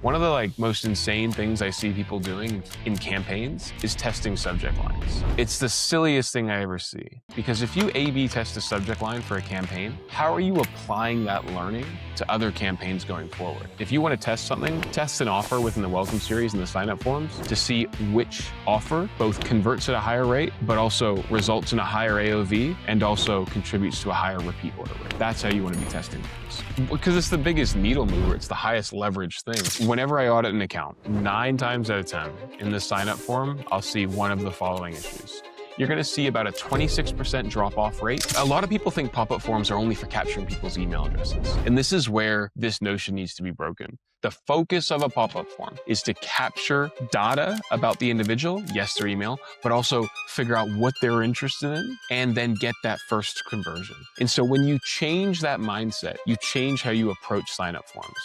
One of the most insane things I see people doing in campaigns is testing subject lines. It's the silliest thing I ever see, because if you A/B test a subject line for a campaign, how are you applying that learning to other campaigns going forward? If you want to test something, test an offer within the welcome series and the sign up forms to see which offer both converts at a higher rate, but also results in a higher AOV and also contributes to a higher repeat order rate. That's how you want to be testing things, because it's the biggest needle mover. It's the highest leverage thing. Whenever I audit an account, 9 times out of 10 in the sign-up form, I'll see one of the following issues. You're going to see about a 26% drop-off rate. A lot of people think pop-up forms are only for capturing people's email addresses. And this is where this notion needs to be broken. The focus of a pop-up form is to capture data about the individual, yes, their email, but also figure out what they're interested in and then get that first conversion. And so when you change that mindset, you change how you approach sign-up forms.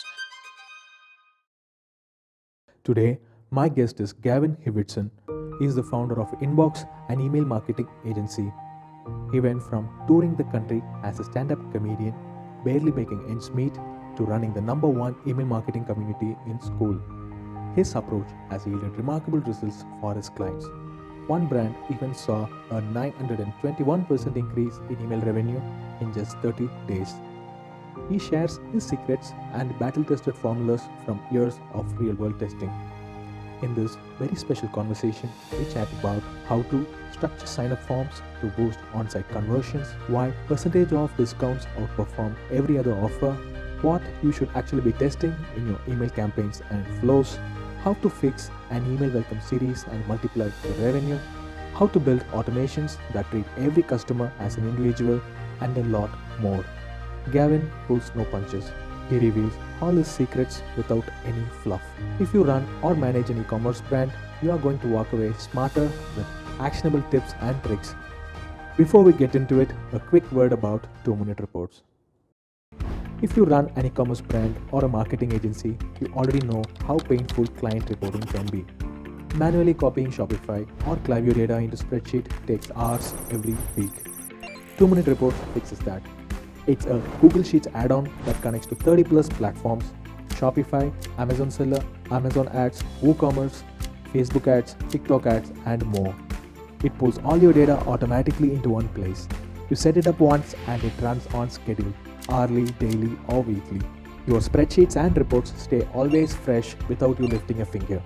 Today, my guest is Gavin Hewitson. He is the founder of Inbox, an email marketing agency. He went from touring the country as a stand-up comedian, barely making ends meet, to running the #1 email marketing community in school. His approach has yielded remarkable results for his clients. One brand even saw a 921% increase in email revenue in just 30 days. He shares his secrets and battle-tested formulas from years of real-world testing. In this very special conversation, we chat about how to structure sign-up forms to boost on-site conversions, why percentage off discounts outperform every other offer, what you should actually be testing in your email campaigns and flows, how to fix an email welcome series and multiply the revenue, how to build automations that treat every customer as an individual, and a lot more. Gavin pulls no punches. He reveals all his secrets without any fluff. If you run or manage an e-commerce brand, you are going to walk away smarter with actionable tips and tricks. Before we get into it, a quick word about 2-minute reports. If you run an e-commerce brand or a marketing agency, you already know how painful client reporting can be. Manually copying Shopify or Klaviyo data into spreadsheet takes hours every week. 2-minute report fixes that. It's a Google Sheets add-on that connects to 30 plus platforms: Shopify, Amazon Seller, Amazon Ads, WooCommerce, Facebook Ads, TikTok Ads, and more. It pulls all your data automatically into one place. You set it up once and it runs on schedule, hourly, daily, or weekly. Your spreadsheets and reports stay always fresh without you lifting a finger.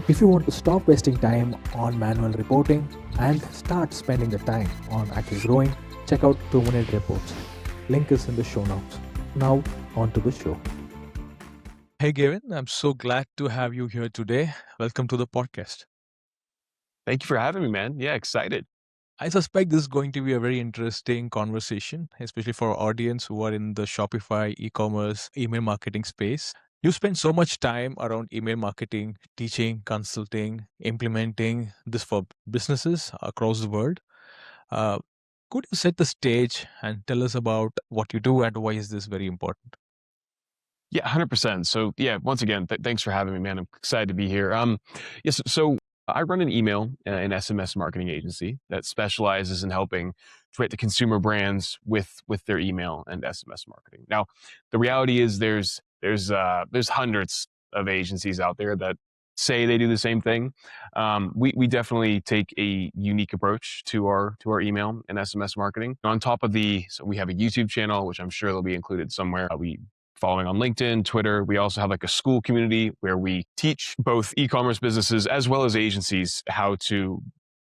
If you want to stop wasting time on manual reporting and start spending the time on actually growing, check out 2-minute reports. Link is in the show notes. Now, on to the show. Hey, Gavin, I'm so glad to have you here today. Welcome to the podcast. Thank you for having me, man. Yeah, excited. I suspect this is going to be a very interesting conversation, especially for our audience who are in the Shopify, e-commerce, email marketing space. You spend so much time around email marketing, teaching, consulting, implementing this for businesses across the world. Could you set the stage and tell us about what you do and why is this very important? Yeah, 100%. So yeah, once again, thanks for having me, man. I'm excited to be here. Yes, so I run an email and SMS marketing agency that specializes in helping the consumer brands with their email and SMS marketing. Now, the reality is there's hundreds of agencies out there that say they do the same thing. We definitely take a unique approach to our email and SMS marketing. On top of so we have a YouTube channel, which I'm sure will be included somewhere. We following on LinkedIn, Twitter. We also have a school community where we teach both e-commerce businesses as well as agencies how to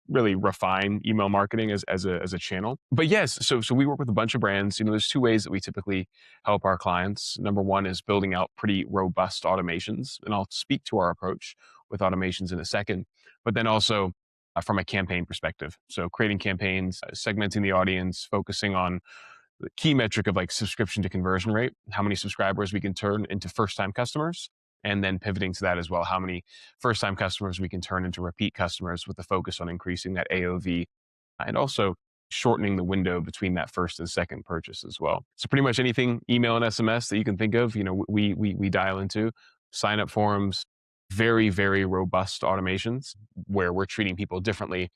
really refine email marketing as a channel. But yes, so we work with a bunch of brands. There's 2 ways that we typically help our clients. Number one is building out pretty robust automations, and I'll speak to our approach with automations in a second. But then also from a campaign perspective, so creating campaigns, segmenting the audience, focusing on the key metric of subscription to conversion rate, how many subscribers we can turn into first-time customers, and then pivoting to that as well, how many first-time customers we can turn into repeat customers with the focus on increasing that AOV and also shortening the window between that first and second purchase as well. So pretty much anything email and SMS that you can think of, we dial into. Sign-up forms, very, very robust automations where we're treating people differently.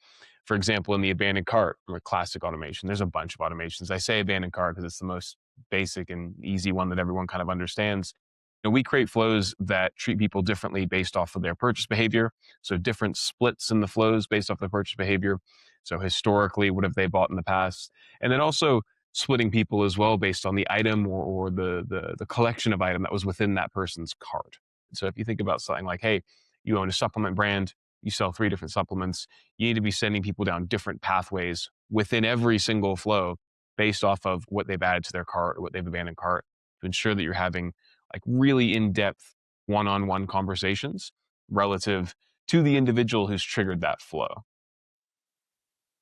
For example, in the abandoned cart or classic automation, there's a bunch of automations. I say abandoned cart because it's the most basic and easy one that everyone kind of understands. We create flows that treat people differently based off of their purchase behavior. So different splits in the flows based off their purchase behavior. So historically, what have they bought in the past? And then also splitting people as well based on the item or the collection of item that was within that person's cart. So if you think about something like, hey, you own a supplement brand, you sell 3 different supplements, you need to be sending people down different pathways within every single flow based off of what they've added to their cart or what they've abandoned cart to ensure that you're having like really in-depth one-on-one conversations relative to the individual who's triggered that flow.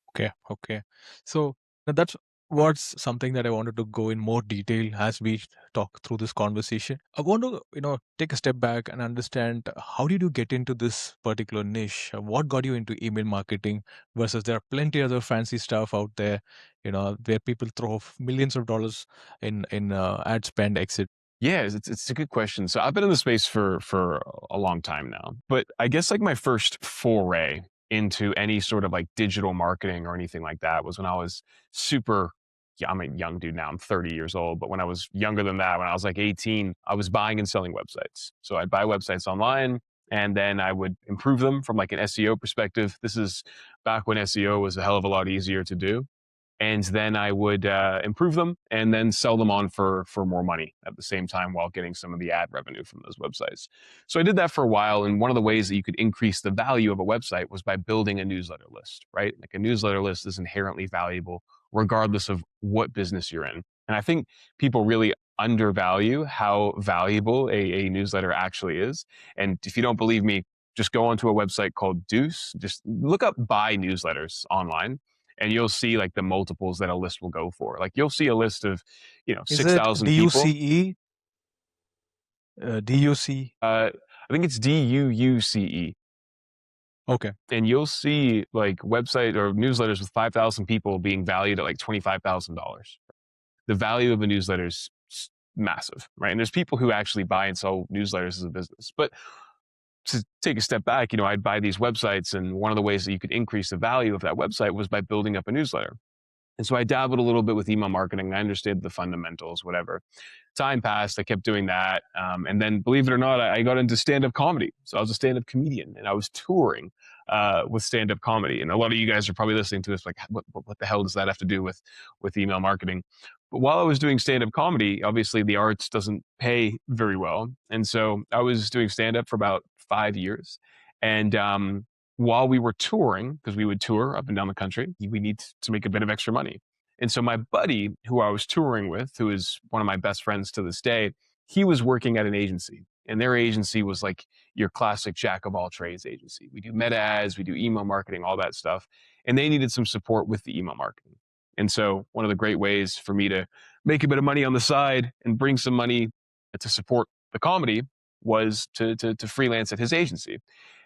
Okay, okay. So now that's what's something that I wanted to go in more detail as we talk through this conversation. I want to, take a step back and understand how did you get into this particular niche? What got you into email marketing versus there are plenty other fancy stuff out there, where people throw millions of dollars in ad spend, exit. Yeah, it's a good question. So I've been in the space for a long time now, but I guess like my first foray into any sort of like digital marketing or anything like that was when I was super. Yeah, I'm a young dude now. I'm 30 years old, but when I was younger than that, when I was like 18, I was buying and selling websites. So I'd buy websites online, and then I would improve them from like an SEO perspective. This is back when SEO was a hell of a lot easier to do, and then I would improve them and then sell them on for more money at the same time while getting some of the ad revenue from those websites. So I did that for a while, and one of the ways that you could increase the value of a website was by building a newsletter list, right? Like a newsletter list is inherently valuable regardless of what business you're in. And I think people really undervalue how valuable a newsletter actually is. And if you don't believe me, just go onto a website called Deuce, just look up buy newsletters online, and you'll see like the multiples that a list will go for. Like you'll see a list of, Is it 6,000 people. DUCE? DUC? I think it's DUUCE. Okay. And you'll see like website or newsletters with 5,000 people being valued at like $25,000. The value of a newsletter is massive, right? And there's people who actually buy and sell newsletters as a business. But to take a step back, I'd buy these websites, and one of the ways that you could increase the value of that website was by building up a newsletter. And so I dabbled a little bit with email marketing. I understood the fundamentals, whatever. Time passed. I kept doing that. And then, believe it or not, I got into stand-up comedy. So I was a stand-up comedian, and I was touring with stand-up comedy. And a lot of you guys are probably listening to this like, what the hell does that have to do with email marketing? But while I was doing stand-up comedy, obviously the arts doesn't pay very well. And so I was doing stand-up for about 5 years. And while we were touring, because we would tour up and down the country, we need to make a bit of extra money. And so my buddy who I was touring with, who is one of my best friends to this day, he was working at an agency. And their agency was like your classic jack of all trades agency. We do meta ads, we do email marketing, all that stuff. And they needed some support with the email marketing. And so one of the great ways for me to make a bit of money on the side and bring some money to support the comedy was to freelance at his agency.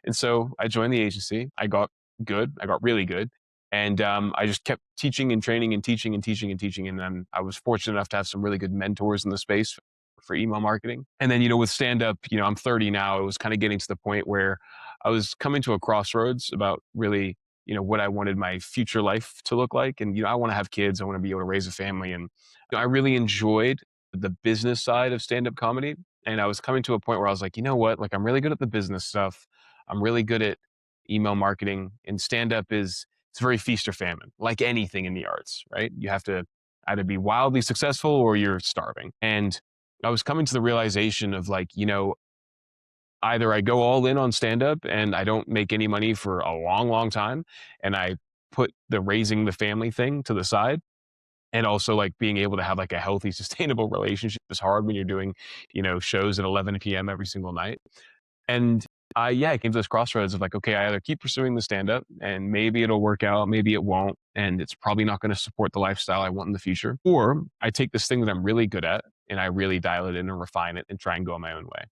And so I joined the agency. I got good. I got really good. And I just kept teaching and training and teaching and teaching and teaching. And then I was fortunate enough to have some really good mentors in the space for email marketing. And then, with stand up, I'm 30 now. It was kind of getting to the point where I was coming to a crossroads about really, what I wanted my future life to look like. And, I want to have kids. I want to be able to raise a family. And I really enjoyed the business side of stand up comedy. And I was coming to a point where I was like, you know what? Like, I'm really good at the business stuff. I'm really good at email marketing, and stand up it's very feast or famine, like anything in the arts, right? You have to either be wildly successful or you're starving. And I was coming to the realization of like, either I go all in on stand up and I don't make any money for a long, long time, and I put the raising the family thing to the side. And also like being able to have like a healthy, sustainable relationship is hard when you're doing, shows at 11 p.m. every single night. And I came to this crossroads of like, okay, I either keep pursuing the stand up and maybe it'll work out, maybe it won't. And it's probably not going to support the lifestyle I want in the future. Or I take this thing that I'm really good at and I really dial it in and refine it and try and go my own way.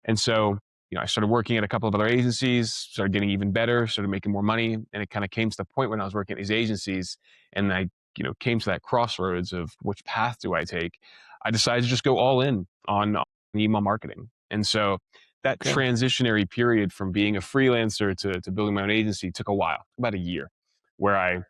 And so, I started working at a couple of other agencies, started getting even better, started making more money. And it kind of came to the point when I was working at these agencies and I, came to that crossroads of which path do I take? I decided to just go all in on email marketing. And so that Okay. transitionary period from being a freelancer to building my own agency took a while, about a year, where I,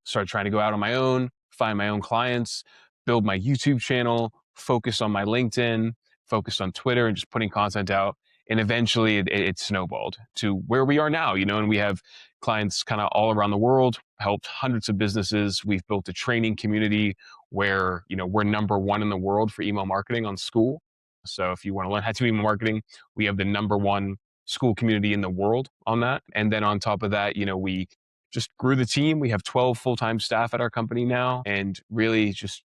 started trying to go out on my own, find my own clients, build my YouTube channel, focus on my LinkedIn, focused on Twitter and just putting content out. And eventually it snowballed to where we are now, and we have clients kind of all around the world, helped hundreds of businesses. We've built a training community where, we're number one in the world for email marketing on School. So if you want to learn how to do email marketing, we have the number one school community in the world on that. And then on top of that, we just grew the team. We have 12 full-time staff at our company now, and really just,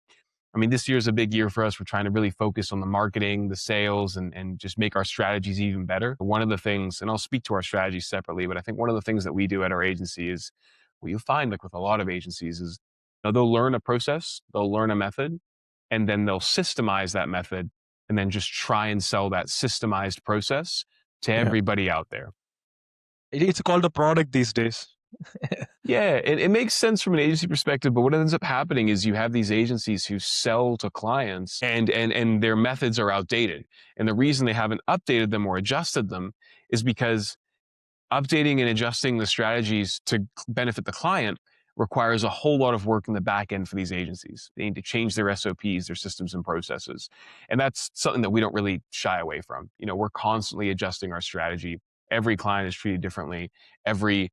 this year is a big year for us. We're trying to really focus on the marketing, the sales, and just make our strategies even better. One of the things, and I'll speak to our strategies separately, but I think one of the things that we do at our agency is what you find, like with a lot of agencies, is they'll learn a process, they'll learn a method, and then they'll systemize that method and then just try and sell that systemized process to Yeah. everybody out there. It's called a product these days. Yeah, it makes sense from an agency perspective, but what ends up happening is you have these agencies who sell to clients and their methods are outdated. And the reason they haven't updated them or adjusted them is because updating and adjusting the strategies to benefit the client requires a whole lot of work in the back end for these agencies. They need to change their SOPs, their systems and processes. And that's something that we don't really shy away from. We're constantly adjusting our strategy. Every client is treated differently. Every,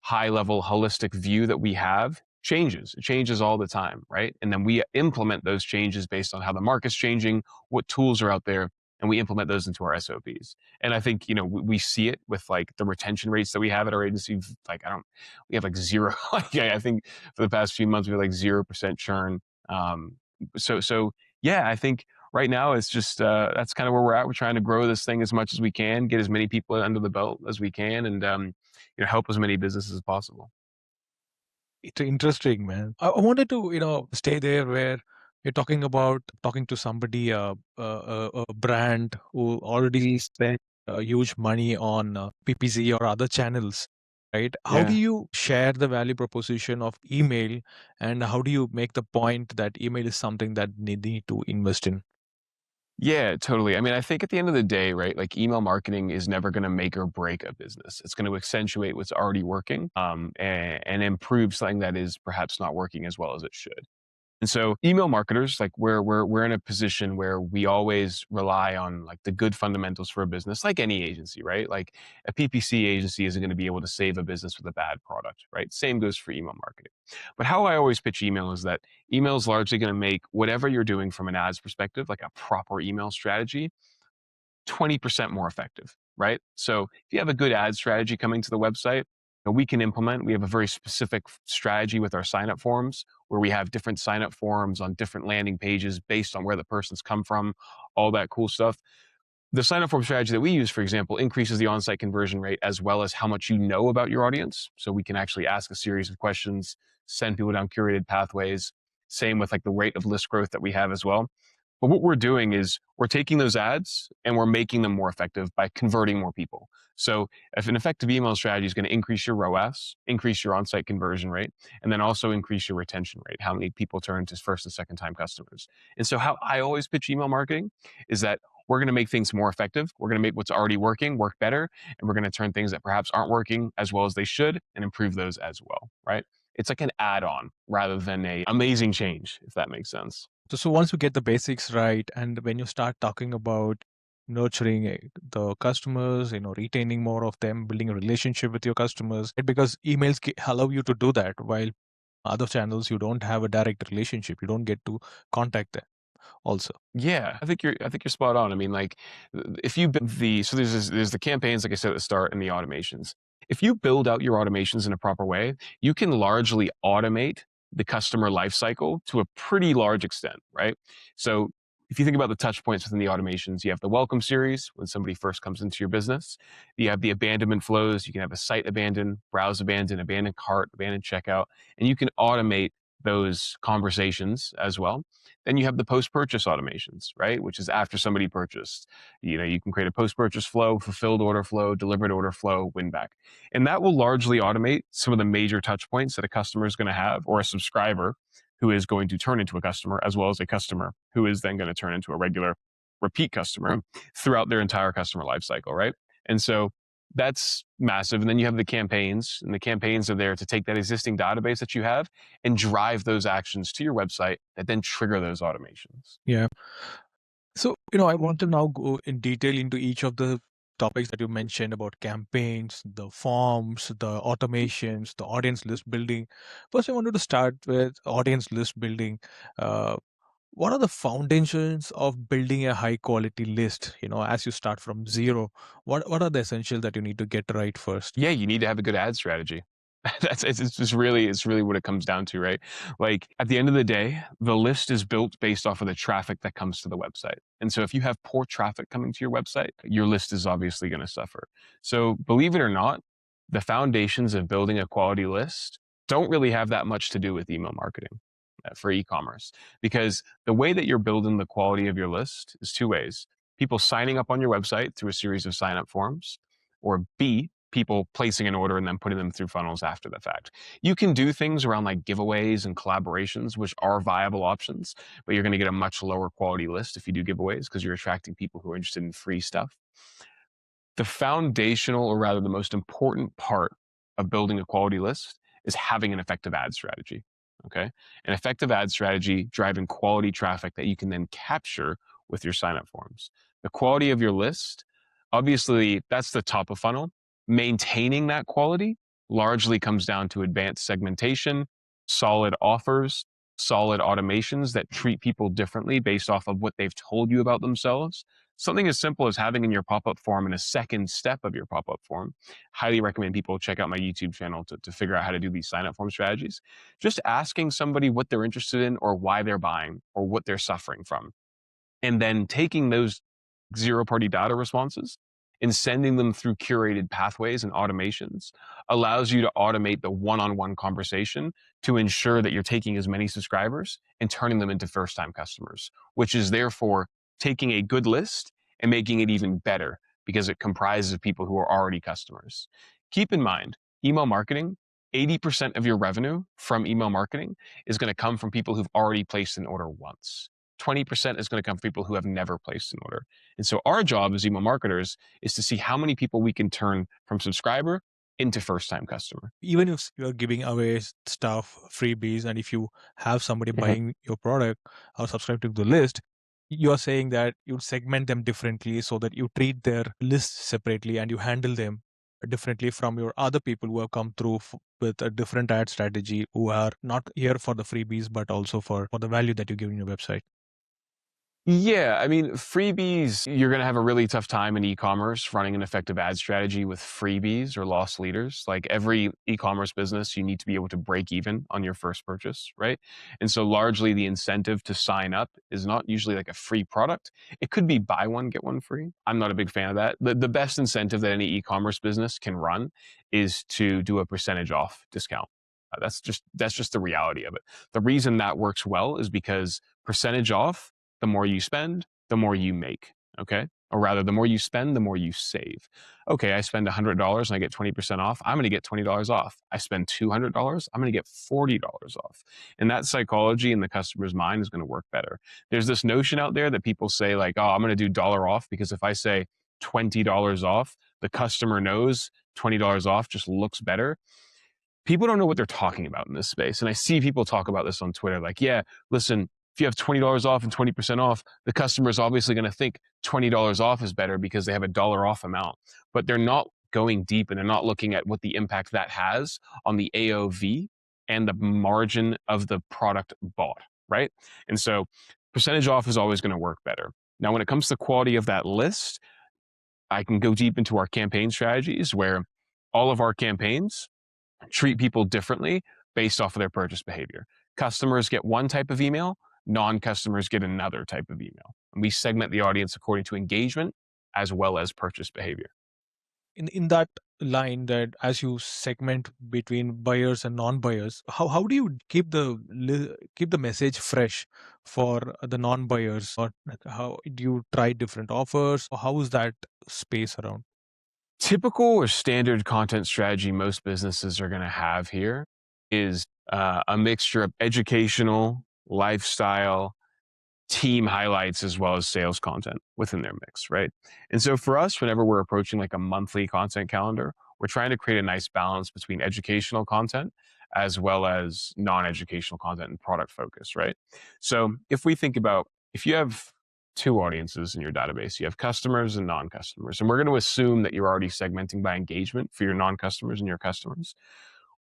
high level holistic view that we have changes. It changes all the time, right? And then we implement those changes based on how the market's changing, what tools are out there, and we implement those into our SOPs. And I think, we see it with like the retention rates that we have at our agency. Like, we have like zero. I think for the past few months, we have like 0% churn. So yeah, I think right now it's just, that's kind of where we're at. We're trying to grow this thing as much as we can, get as many people under the belt as we can, and, help as many businesses as possible. It's interesting, man. I wanted to, stay there where you're talking about talking to somebody, a brand who already spent huge money on PPC or other channels, right? How do Yeah. you share the value proposition of email, and how do you make the point that email is something that they need to invest in? Yeah, totally. I think at the end of the day, right, like email marketing is never going to make or break a business. It's going to accentuate what's already working, and improve something that is perhaps not working as well as it should. And so email marketers, like we're in a position where we always rely on like the good fundamentals for a business, like any agency, right? Like a PPC agency isn't going to be able to save a business with a bad product, right? Same goes for email marketing. But how I always pitch email is that email is largely going to make whatever you're doing from an ads perspective, like a proper email strategy, 20% more effective, right? So if you have a good ad strategy coming to the website, we can implement. We have a very specific strategy with our sign up forms where we have different sign up forms on different landing pages based on where the person's come from, all that cool stuff. The sign up form strategy that we use, for example, increases the on-site conversion rate as well as how much you know about your audience. So we can actually ask a series of questions, send people down curated pathways. Same with like the rate of list growth that we have as well. But what we're doing is we're taking those ads and we're making them more effective by converting more people. So if an effective email strategy is going to increase your ROAS, increase your on-site conversion rate, and then also increase your retention rate, how many people turn to first and second time customers. And so how I always pitch email marketing is that we're going to make things more effective. We're going to make what's already working work better. And we're going to turn things that perhaps aren't working as well as they should and improve those as well, right? It's like an add-on rather than a amazing change, if that makes sense. So once you get the basics right, and when you start talking about nurturing the customers, retaining more of them, building a relationship with your customers, right? Because emails allow you to do that, while other channels you don't have a direct relationship, you don't get to contact them also. Yeah, I think you're spot on. Like if you build so there's the campaigns, like I said at the start, and the automations. If you build out your automations in a proper way, you can largely automate the customer life cycle to a pretty large extent, right? So if you think about the touch points within the automations, you have the welcome series when somebody first comes into your business. You have the abandonment flows. You can have a site abandon, browse abandon cart, abandon checkout, and you can automate those conversations as well. Then you have the post-purchase automations, right? Which is after somebody purchased. You can create a post-purchase flow, fulfilled order flow, delivered order flow, win back. And that will largely automate some of the major touch points that a customer is going to have, or a subscriber who is going to turn into a customer, as well as a customer who is then going to turn into a regular repeat customer throughout their entire customer lifecycle, right? And so that's massive. And then you have the campaigns, and the campaigns are there to take that existing database that you have and drive those actions to your website that then trigger those automations. Yeah. So, I want to now go in detail into each of the topics that you mentioned about campaigns, the forms, the automations, the audience list building. First, I wanted to start with audience list building. Uh, what are the foundations of building a high quality list? As you start from zero, what are the essentials that you need to get right first? Yeah, you need to have a good ad strategy. It's just really it's really what it comes down to, right? Like at the end of the day, the list is built based off of the traffic that comes to the website. And so if you have poor traffic coming to your website, your list is obviously going to suffer. So believe it or not, the foundations of building a quality list don't really have that much to do with email marketing for e-commerce, because the way that you're building the quality of your list is two ways: people signing up on your website through a series of sign up forms, or B, people placing an order and then putting them through funnels after the fact. You can do things around like giveaways and collaborations, which are viable options, but you're going to get a much lower quality list if you do giveaways because you're attracting people who are interested in free stuff. The foundational, or rather the most important part of building a quality list is having an effective ad strategy. Okay. An effective ad strategy driving quality traffic that you can then capture with your sign-up forms. The quality of your list, obviously, that's the top of funnel. Maintaining that quality largely comes down to advanced segmentation, solid offers, solid automations that treat people differently based off of what they've told you about themselves. Something as simple as having in your pop-up form and a second step of your pop-up form. Highly recommend people check out my YouTube channel to figure out how to do these sign-up form strategies. Just asking somebody what they're interested in or why they're buying or what they're suffering from, and then taking those zero-party data responses and sending them through curated pathways and automations allows you to automate the one-on-one conversation to ensure that you're taking as many subscribers and turning them into first-time customers, which is therefore taking a good list and making it even better because it comprises of people who are already customers. Keep in mind, email marketing, 80% of your revenue from email marketing is going to come from people who've already placed an order once. 20% is going to come from people who have never placed an order. And so our job as email marketers is to see how many people we can turn from subscriber into first time customer. Even if you're giving away stuff, freebies, and if you have somebody Mhm. buying your product or subscribe to the list, you're saying that you segment them differently so that you treat their lists separately and you handle them differently from your other people who have come through with a different ad strategy, who are not here for the freebies but also for the value that you give in your website. Yeah, I mean, freebies, you're going to have a really tough time in e-commerce running an effective ad strategy with freebies or lost leaders. Like every e-commerce business, you need to be able to break even on your first purchase, right? And so largely the incentive to sign up is not usually like a free product. It could be buy one, get one free. I'm not a big fan of that. The best incentive that any e-commerce business can run is to do a percentage off discount. That's just the reality of it. The reason that works well is because percentage off, the more you spend, the more you make. Okay. Or rather, the more you spend, the more you save. Okay, I spend $100 and I get 20% off. I'm going to get $20 off. I spend $200, I'm going to get $40 off. And that psychology in the customer's mind is going to work better. There's this notion out there that people say, like, oh, I'm going to do dollar off because if I say $20 off, the customer knows $20 off just looks better. People don't know what they're talking about in this space. And I see people talk about this on Twitter like, yeah, listen, if you have $20 off and 20% off, the customer is obviously going to think $20 off is better because they have a dollar off amount. But they're not going deep and they're not looking at what the impact that has on the AOV and the margin of the product bought, right? And so percentage off is always going to work better. Now, when it comes to quality of that list, I can go deep into our campaign strategies where all of our campaigns treat people differently based off of their purchase behavior. Customers get one type of email, non-customers get another type of email. And we segment the audience according to engagement as well as purchase behavior. In that line, that as you segment between buyers and non-buyers, how do you keep the message fresh for the non-buyers, or like, how do you try different offers, or how is that space around? Typical or standard content strategy most businesses are going to have here is a mixture of educational, lifestyle, team highlights as well as sales content within their mix, right? And so for us, whenever we're approaching like a monthly content calendar, we're trying to create a nice balance between educational content as well as non-educational content and product focus, right? So if we think about if you have two audiences in your database. You have customers and non-customers. And we're going to assume that you're already segmenting by engagement for your non-customers and your customers.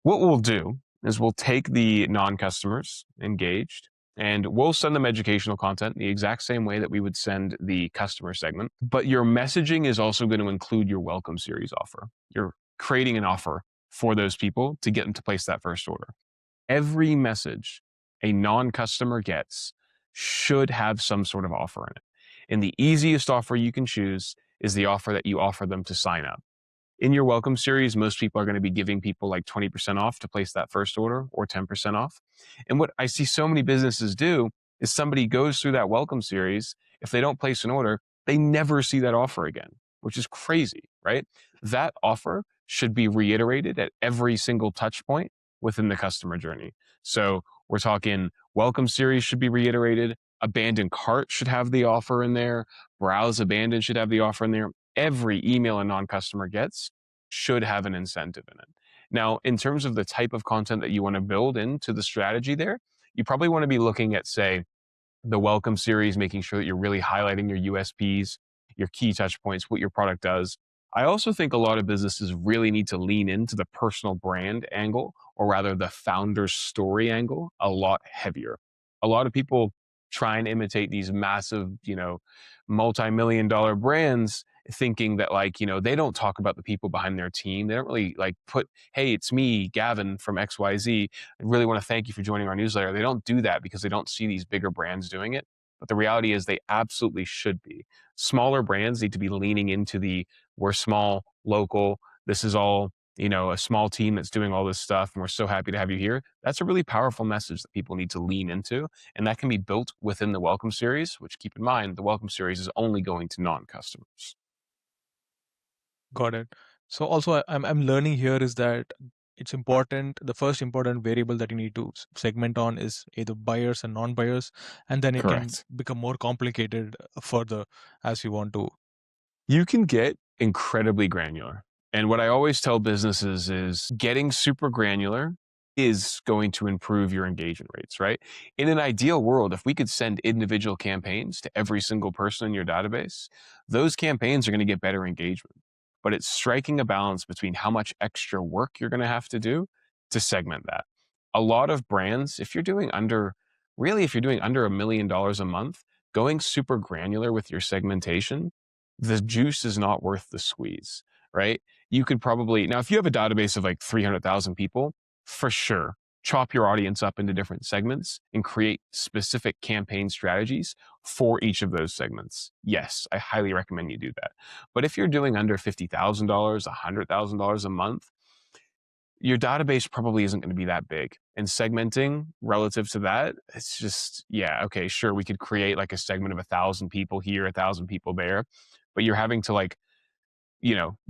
What we'll do is we'll take the non-customers engaged and we'll send them educational content the exact same way that we would send the customer segment. But your messaging is also going to include your welcome series offer. You're creating an offer for those people to get them to place that first order. Every message a non-customer gets should have some sort of offer in it. And the easiest offer you can choose is the offer that you offer them to sign up. In your welcome series, most people are going to be giving people like 20% off to place that first order or 10% off. And what I see so many businesses do is somebody goes through that welcome series. If they don't place an order, they never see that offer again, which is crazy, right? That offer should be reiterated at every single touch point within the customer journey. So we're talking welcome series should be reiterated. Abandoned cart should have the offer in there. Browse abandoned should have the offer in there. Every email a non-customer gets should have an incentive in it. Now, in terms of the type of content that you want to build into the strategy there, you probably want to be looking at, say, the welcome series, making sure that you're really highlighting your USPs, your key touch points, what your product does. I also think a lot of businesses really need to lean into the personal brand angle, or rather the founder's story angle, a lot heavier. A lot of people try and imitate these massive, multi-million dollar brands thinking that they don't talk about the people behind their team. They don't really put, hey, it's me, Gavin from XYZ. I really want to thank you for joining our newsletter. They don't do that because they don't see these bigger brands doing it. But the reality is they absolutely should be. Smaller brands need to be leaning into we're small, local. This is all, a small team that's doing all this stuff. And we're so happy to have you here. That's a really powerful message that people need to lean into. And that can be built within the welcome series, which keep in mind, the welcome series is only going to non-customers. Got it. So also I'm learning here is that it's important. The first important variable that you need to segment on is either buyers and non-buyers, and then it can Correct. become more complicated further as you want to. You can get incredibly granular. And what I always tell businesses is getting super granular is going to improve your engagement rates, right? In an ideal world, if we could send individual campaigns to every single person in your database, those campaigns are going to get better engagement. But it's striking a balance between how much extra work you're going to have to do to segment that. A lot of brands, if you're doing under $1 million a month, going super granular with your segmentation, the juice is not worth the squeeze, right? You could probably, now if you have a database of like 300,000 people, for sure, chop your audience up into different segments and create specific campaign strategies for each of those segments. Yes, I highly recommend you do that. But if you're doing under $50,000, $100,000 a month, your database probably isn't going to be that big. And segmenting relative to that, it's just, yeah, okay, sure, we could create like a segment of 1,000 people here, 1,000 people there, but you're having to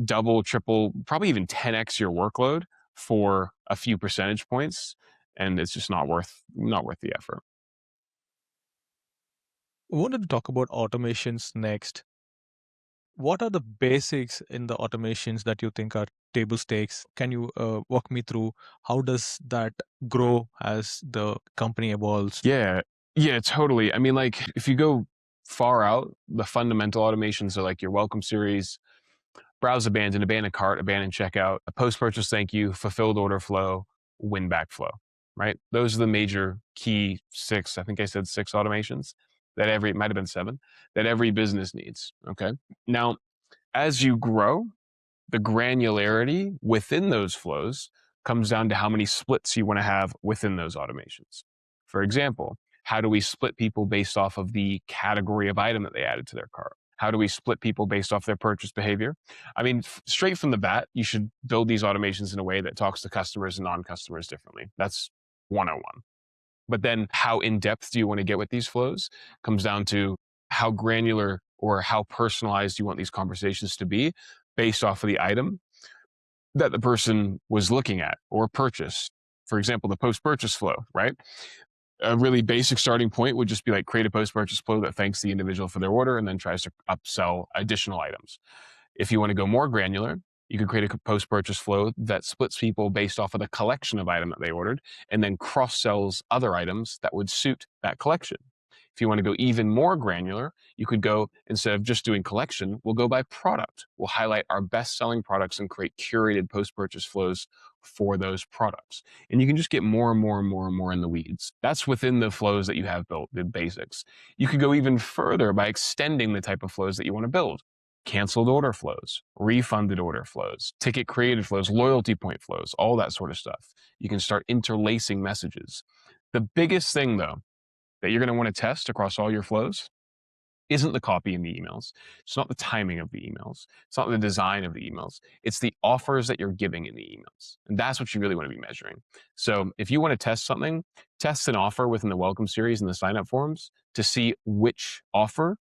double, triple, probably even 10x your workload for a few percentage points, and it's just not worth the effort. I wanted to talk about automations next. What are the basics in the automations that you think are table stakes? Can you walk me through how does that grow as the company evolves? Yeah, totally. I mean, if you go far out, the fundamental automations are like your welcome series, browse abandoned cart, abandoned checkout, a post-purchase thank you, fulfilled order flow, win back flow, right? Those are the major key six, I think I said six automations it might have been seven, that every business needs, okay? Now, as you grow, the granularity within those flows comes down to how many splits you want to have within those automations. For example, how do we split people based off of the category of item that they added to their cart? How do we split people based off their purchase behavior? I mean, straight from the bat, you should build these automations in a way that talks to customers and non-customers differently. That's 101. But then how in-depth do you want to get with these flows comes down to how granular or how personalized you want these conversations to be based off of the item that the person was looking at or purchased. For example, the post-purchase flow, right? A really basic starting point would just be like create a post-purchase flow that thanks the individual for their order and then tries to upsell additional items. If you want to go more granular, you could create a post-purchase flow that splits people based off of the collection of item that they ordered and then cross-sells other items that would suit that collection. If you want to go even more granular, you could go, instead of just doing collection, we'll go by product. We'll highlight our best selling products and create curated post-purchase flows for those products. And you can just get more and more and more and more in the weeds. That's within the flows that you have built, the basics. You could go even further by extending the type of flows that you want to build. Canceled order flows, refunded order flows, ticket created flows, loyalty point flows, all that sort of stuff. You can start interlacing messages. The biggest thing, though, that you're going to want to test across all your flows isn't the copy in the emails. It's not the timing of the emails. It's not the design of the emails. It's the offers that you're giving in the emails. And that's what you really want to be measuring. So if you want to test something, test an offer within the welcome series and the sign up forms to see which offer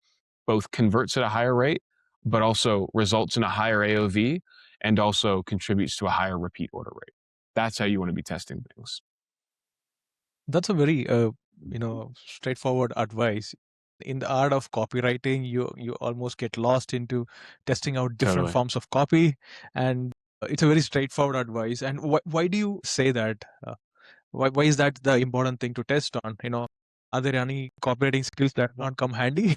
both converts at a higher rate, but also results in a higher AOV and also contributes to a higher repeat order rate. That's how you want to be testing things. That's a very straightforward advice. In the art of copywriting, you almost get lost into testing out different Totally. forms of copy, and it's a very straightforward advice. And why do you say that? Why is that the important thing to test on? Are there any copywriting skills that don't come handy?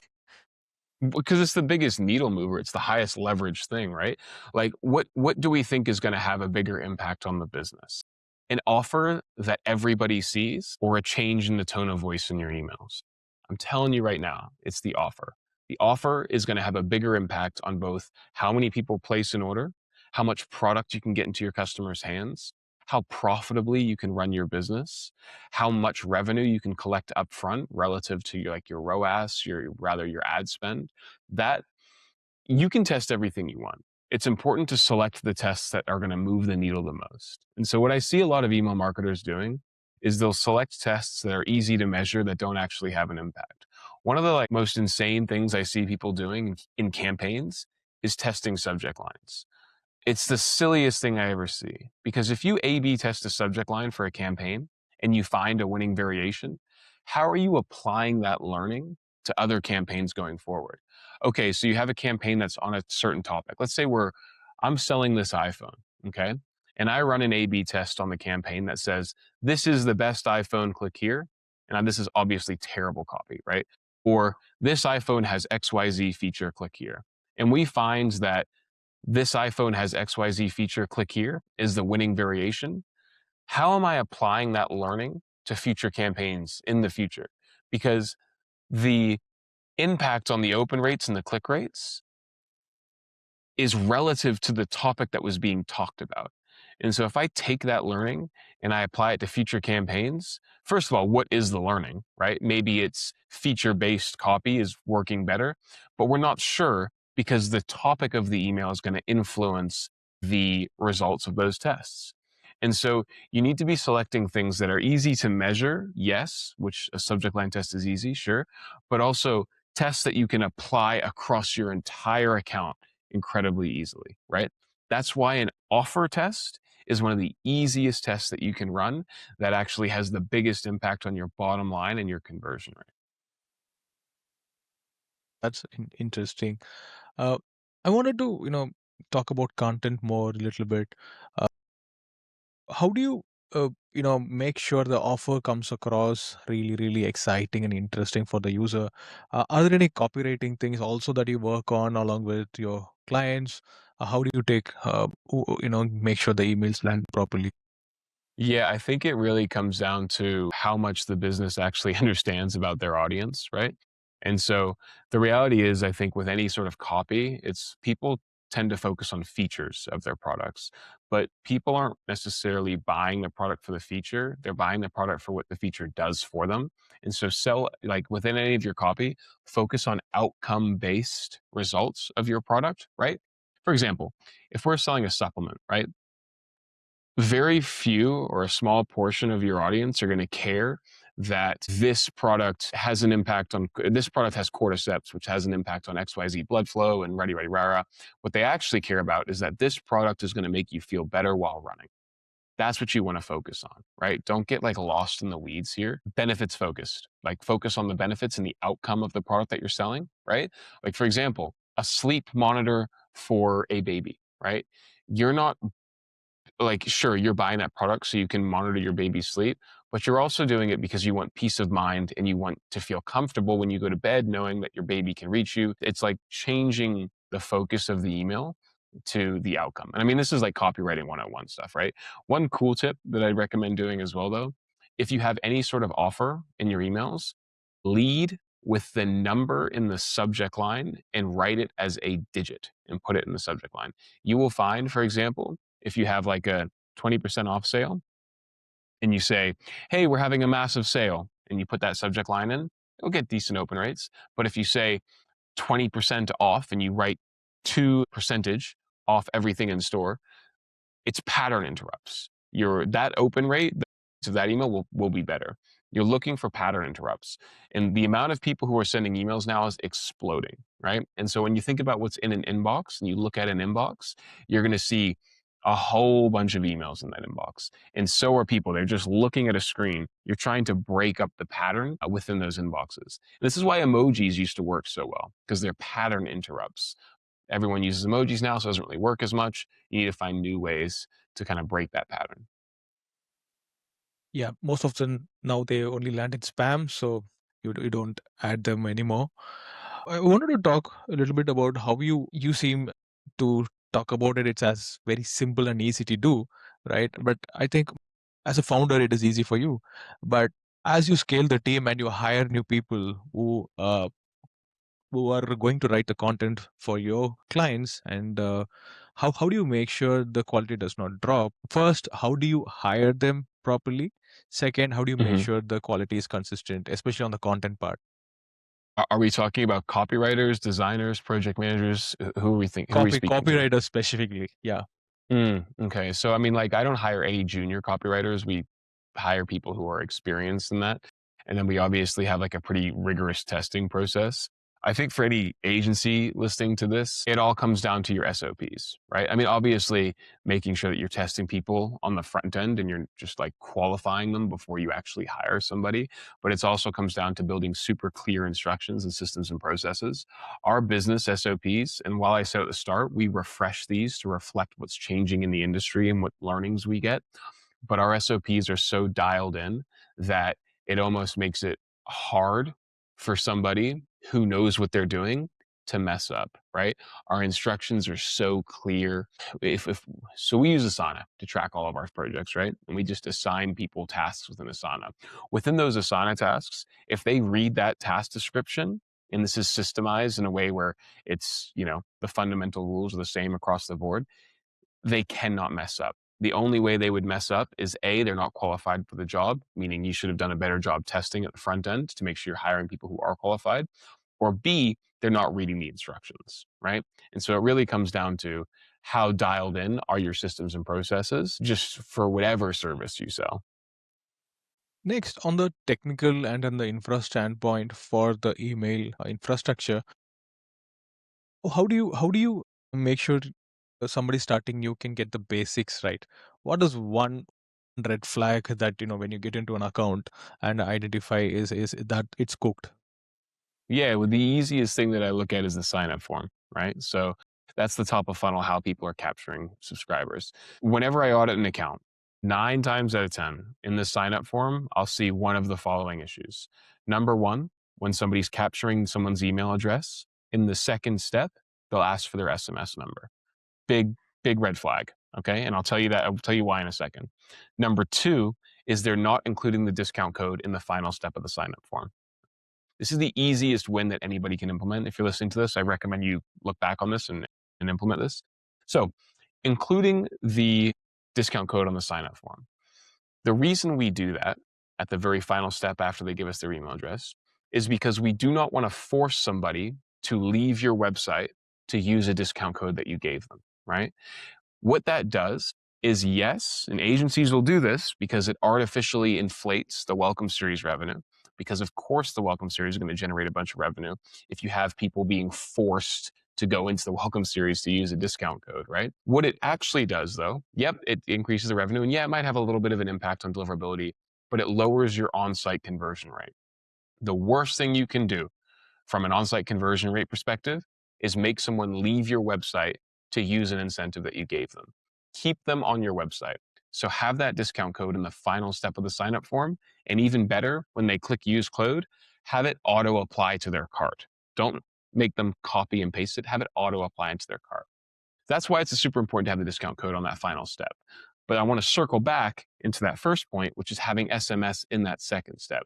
Because it's the biggest needle mover. It's the highest leverage thing, right? Like what do we think is going to have a bigger impact on the business? An offer that everybody sees or a change in the tone of voice in your emails? I'm telling you right now, it's the offer. The offer is going to have a bigger impact on both how many people place an order, how much product you can get into your customers' hands, how profitably you can run your business, how much revenue you can collect upfront relative to your ROAS, your ad spend. That you can test everything you want. It's important to select the tests that are going to move the needle the most. And so what I see a lot of email marketers doing is they'll select tests that are easy to measure that don't actually have an impact. One of the most insane things I see people doing in campaigns is testing subject lines. It's the silliest thing I ever see, because if you A/B test a subject line for a campaign and you find a winning variation, how are you applying that learning to other campaigns going forward? Okay, so you have a campaign that's on a certain topic. Let's say I'm selling this iPhone, okay? And I run an A/B test on the campaign that says, this is the best iPhone, click here. And this is obviously terrible copy, right? Or this iPhone has XYZ feature, click here. And we find that this iPhone has XYZ feature, click here, is the winning variation. How am I applying that learning to future campaigns in the future? Because the impact on the open rates and the click rates is relative to the topic that was being talked about. And so if I take that learning and I apply it to future campaigns, first of all, what is the learning, right? Maybe it's feature-based copy is working better, but we're not sure because the topic of the email is going to influence the results of those tests. And so you need to be selecting things that are easy to measure, yes, which a subject line test is easy, sure, but also tests that you can apply across your entire account incredibly easily, right? That's why an offer test is one of the easiest tests that you can run that actually has the biggest impact on your bottom line and your conversion rate. That's interesting. Uh, I wanted to, talk about content more a little bit. Uh, how do you, make sure the offer comes across really, really exciting and interesting for the user? Are there any copywriting things also that you work on along with your clients? How do you make sure the emails land properly? Yeah, I think it really comes down to how much the business actually understands about their audience, right? And so the reality is, I think with any sort of copy, it's people tend to focus on features of their products, but people aren't necessarily buying the product for the feature. They're buying the product for what the feature does for them. And so like within any of your copy, focus on outcome-based results of your product, right? For example, if we're selling a supplement, right? Very few or a small portion of your audience are going to care that this product has an impact on this product has cordyceps, which has an impact on XYZ blood flow and ready, ready, rara. What they actually care about is that this product is going to make you feel better while running. That's what you want to focus on, right? Don't get like lost in the weeds here. Benefits focused, like focus on the benefits and the outcome of the product that you're selling, right? Like for example, a sleep monitor for a baby, right? You're not like, sure, you're buying that product so you can monitor your baby's sleep, but you're also doing it because you want peace of mind and you want to feel comfortable when you go to bed knowing that your baby can reach you. It's like changing the focus of the email to the outcome. And I mean, this is like copywriting 101 stuff, right? One cool tip that I recommend doing as well, though, if you have any sort of offer in your emails, lead with the number in the subject line and write it as a digit and put it in the subject line. You will find, for example, if you have like a 20% off sale and you say, hey, we're having a massive sale, and you put that subject line in, you'll get decent open rates. But if you say 20% off and you write 2% off everything in store, it's pattern interrupts. That open rate of that email will be better. You're looking for pattern interrupts. And the amount of people who are sending emails now is exploding, right? And so when you think about what's in an inbox and you look at an inbox, you're going to see a whole bunch of emails in that inbox. And so are people. They're just looking at a screen. You're trying to break up the pattern within those inboxes. This is why emojis used to work so well, because they're pattern interrupts. Everyone uses emojis now, so it doesn't really work as much. You need to find new ways to kind of break that pattern. Yeah, most of them now they only land in spam, so you don't add them anymore. I wanted to talk a little bit about how you seem to talk about it. It's as very simple and easy to do, right? But I think as a founder, it is easy for you. But as you scale the team and you hire new people who are going to write the content for your clients, and how do you make sure the quality does not drop? First, how do you hire them properly? Second, how do you make Mhm. sure the quality is consistent, especially on the content part? Are we talking about copywriters, designers, project managers? Who are we speaking to? Copywriter specifically, yeah. Okay. So I mean, like, I don't hire any junior copywriters. We hire people who are experienced in that. And then we obviously have like a pretty rigorous testing process. I think for any agency listening to this, it all comes down to your SOPs, right? I mean, obviously making sure that you're testing people on the front end and you're just like qualifying them before you actually hire somebody. But it also comes down to building super clear instructions and systems and processes. Our business SOPs, and while I said at the start, we refresh these to reflect what's changing in the industry and what learnings we get, but our SOPs are so dialed in that it almost makes it hard for somebody who knows what they're doing to mess up, right? Our instructions are so clear. If so, we use Asana to track all of our projects, right? And we just assign people tasks within Asana. Within those Asana tasks, if they read that task description, and this is systemized in a way where it's, the fundamental rules are the same across the board, they cannot mess up. The only way they would mess up is A, they're not qualified for the job, meaning you should have done a better job testing at the front end to make sure you're hiring people who are qualified, or B, they're not reading the instructions, right? And so it really comes down to how dialed in are your systems and processes just for whatever service you sell. Next, on the technical and on the infra standpoint for the email infrastructure, how do you make sure somebody starting new can get the basics right? What is one red flag that when you get into an account and identify is that it's cooked? Yeah, well, the easiest thing that I look at is the sign up form, right? So that's the top of funnel, how people are capturing subscribers. Whenever I audit an account, 9 times out of 10 in the sign up form, I'll see one of the following issues. Number one, when somebody's capturing someone's email address, in the second step, they'll ask for their SMS number. Big, big red flag. Okay. And I'll tell you why in a second. Number two is they're not including the discount code in the final step of the sign up form. This is the easiest win that anybody can implement. If you're listening to this, I recommend you look back on this and implement this. So, including the discount code on the sign up form. The reason we do that at the very final step after they give us their email address is because we do not want to force somebody to leave your website to use a discount code that you gave them, right? What that does is, yes, and agencies will do this because it artificially inflates the welcome series revenue. Because of course the welcome series is going to generate a bunch of revenue if you have people being forced to go into the welcome series to use a discount code, right? What it actually does though, yep, it increases the revenue, and yeah, it might have a little bit of an impact on deliverability, but it lowers your on-site conversion rate. The worst thing you can do from an on-site conversion rate perspective is make someone leave your website to use an incentive that you gave them. keep them on your website. So have that discount code in the final step of the sign up form. And even better, when they click use code, have it auto apply to their cart. Don't make them copy and paste it, have it auto apply into their cart. That's why it's super important to have the discount code on that final step. But I want to circle back into that first point, which is having SMS in that second step.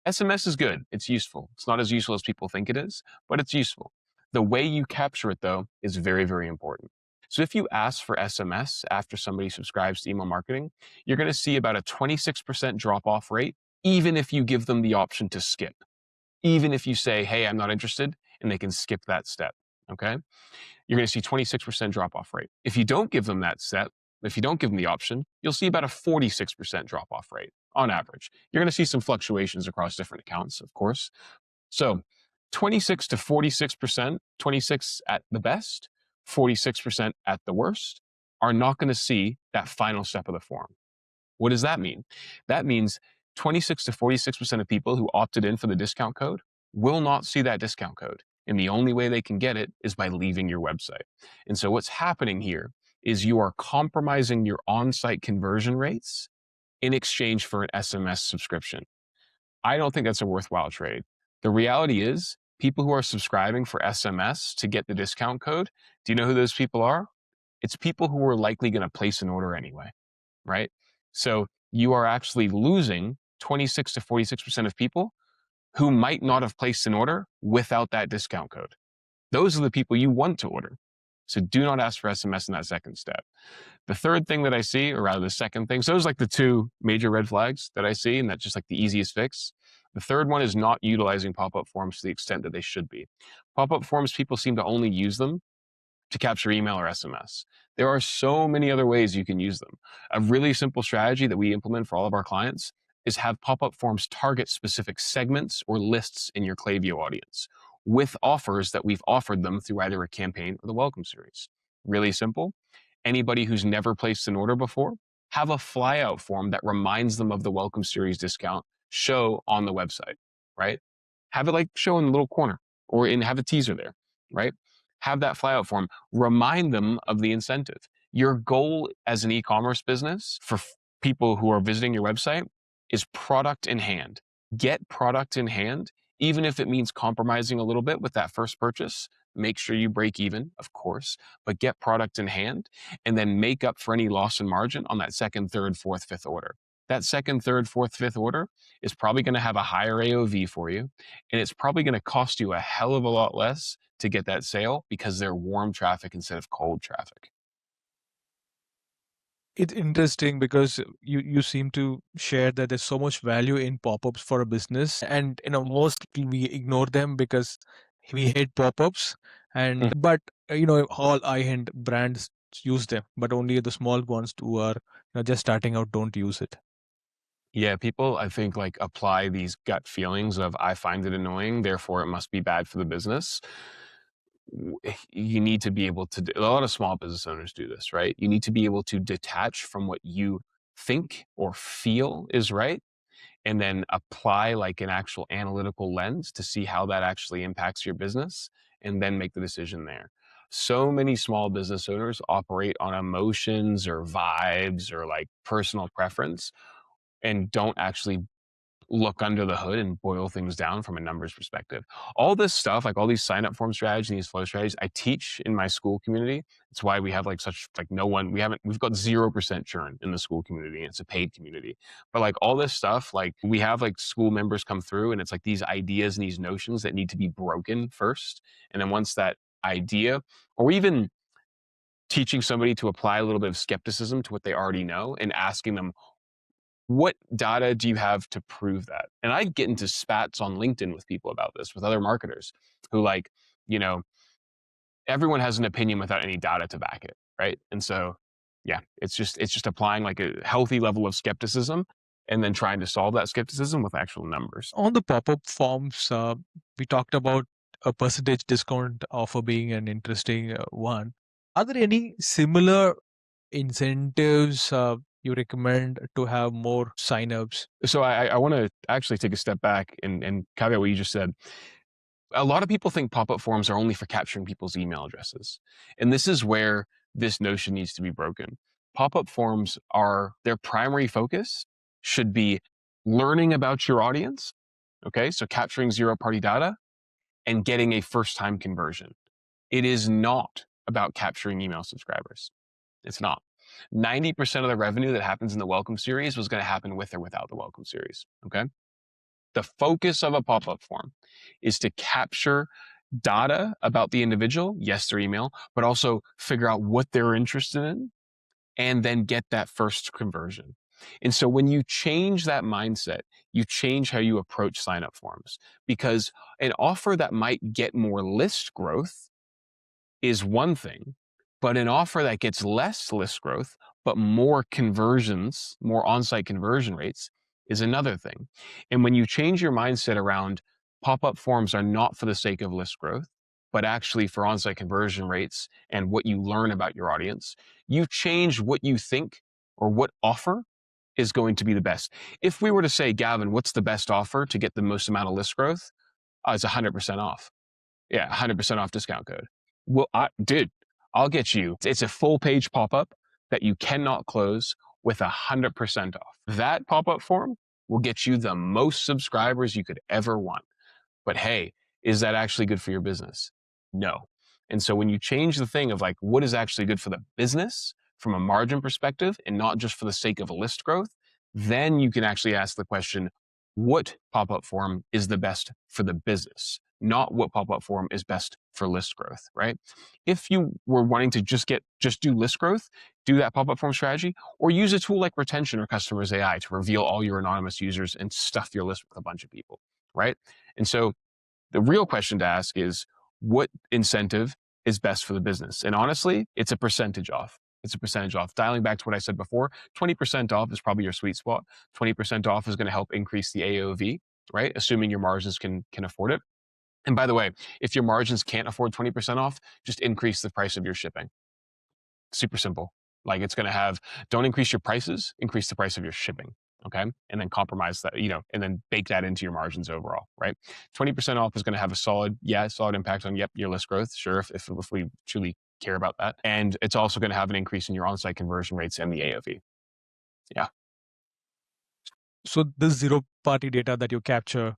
SMS is good. It's useful. It's not as useful as people think it is, but it's useful. The way you capture it, though, is very, very important. So if you ask for SMS after somebody subscribes to email marketing, you're going to see about a 26% drop off rate, even if you give them the option to skip. Even if you say, hey, I'm not interested, and they can skip that step. Okay? You're going to see 26% drop off rate. If you don't give them that step, if you don't give them the option, you'll see about a 46% drop off rate on average. You're going to see some fluctuations across different accounts, of course. So 26 to 46%, 26 at the best, 46% at the worst, are not going to see that final step of the form. What does that mean? That means 26 to 46% of people who opted in for the discount code will not see that discount code. And the only way they can get it is by leaving your website. And so what's happening here is you are compromising your on-site conversion rates in exchange for an SMS subscription. I don't think that's a worthwhile trade. The reality is people who are subscribing for SMS to get the discount code, do you know who those people are? It's people who are likely going to place an order anyway, right? So you are actually losing 26 to 46% of people who might not have placed an order without that discount code. Those are the people you want to order. So do not ask for SMS in that second step. The third thing that I see, or rather the second thing, so those are like the two major red flags that I see, and that's just like the easiest fix. The third one is not utilizing pop-up forms to the extent that they should be. Pop-up forms, people seem to only use them to capture email or SMS. There are so many other ways you can use them. A really simple strategy that we implement for all of our clients is have pop-up forms target specific segments or lists in your Klaviyo audience with offers that we've offered them through either a campaign or the welcome series. Really simple. Anybody who's never placed an order before, have a flyout form that reminds them of the welcome series discount show on the website, right? Have it like show in the little corner or have a teaser there, right? Have that flyout form, remind them of the incentive. Your goal as an e-commerce business for people who are visiting your website is product in hand. Get product in hand, even if it means compromising a little bit with that first purchase. Make sure you break even, of course, but get product in hand and then make up for any loss in margin on that second, third, fourth, fifth order. That second, third, fourth, fifth order is probably going to have a higher AOV for you, and it's probably going to cost you a hell of a lot less to get that sale because they're warm traffic instead of cold traffic. It's interesting because you seem to share that there's so much value in pop-ups for a business, and most we ignore them because we hate pop-ups, and but all high-end brands use them, but only the small ones who are just starting out don't use it. Yeah, people, I think, like apply these gut feelings of I find it annoying, therefore it must be bad for the business. You need to be able to, a lot of small business owners do this, right? You need to be able to detach from what you think or feel is right and then apply like an actual analytical lens to see how that actually impacts your business and then make the decision there. So many small business owners operate on emotions or vibes or like personal preference and don't actually look under the hood and boil things down from a numbers perspective. All this stuff, like all these sign up form strategies, these flow strategies, I teach in my school community. It's why we have like such like no one, we've got 0% churn in the school community. And it's a paid community. But like all this stuff, like we have like school members come through and it's like these ideas and these notions that need to be broken first. And then once that idea, or even teaching somebody to apply a little bit of skepticism to what they already know and asking them, what data do you have to prove that? And I get into spats on LinkedIn with people about this, with other marketers who like, everyone has an opinion without any data to back it, right? And so, yeah, it's just applying like a healthy level of skepticism and then trying to solve that skepticism with actual numbers. On the pop-up forms, we talked about a percentage discount offer being an interesting one. Are there any similar incentives you recommend to have more signups? So I want to actually take a step back and caveat what you just said. A lot of people think pop-up forms are only for capturing people's email addresses. And this is where this notion needs to be broken. pop-up forms their primary focus should be learning about your audience, okay? So capturing zero-party data and getting a first-time conversion. It is not about capturing email subscribers. It's not. 90% of the revenue that happens in the welcome series was going to happen with or without the welcome series, okay? The focus of a pop-up form is to capture data about the individual, yes, their email, but also figure out what they're interested in and then get that first conversion. And so when you change that mindset, you change how you approach sign-up forms, because an offer that might get more list growth is one thing, but an offer that gets less list growth, but more conversions, more on-site conversion rates is another thing. And when you change your mindset around pop-up forms are not for the sake of list growth, but actually for on-site conversion rates and what you learn about your audience, you change what you think or what offer is going to be the best. If we were to say, Gavin, what's the best offer to get the most amount of list growth? It's 100% off. Yeah, 100% off discount code. Well, dude, I'll get you. It's a full page pop-up that you cannot close with 100% off. That pop-up form will get you the most subscribers you could ever want. But hey, is that actually good for your business? No. And so when you change the thing of like, what is actually good for the business from a margin perspective and not just for the sake of a list growth, then you can actually ask the question, what pop-up form is the best for the business? Not what pop-up form is best for list growth, right? If you were wanting to just do list growth, do that pop-up form strategy, or use a tool like retention or customers AI to reveal all your anonymous users and stuff your list with a bunch of people, right? And so the real question to ask is, what incentive is best for the business? And honestly, it's a percentage off. It's a percentage off. Dialing back to what I said before, 20% off is probably your sweet spot. 20% off is going to help increase the AOV, right? Assuming your margins can afford it. And by the way, if your margins can't afford 20% off, just increase the price of your shipping. Super simple. Like it's going to have, don't increase your prices, increase the price of your shipping. Okay. And then compromise that, and then bake that into your margins overall, right? 20% off is going to have a solid impact on, your list growth. Sure. If we truly care about that. And it's also going to have an increase in your on-site conversion rates and the AOV. Yeah. So this zero party data that you capture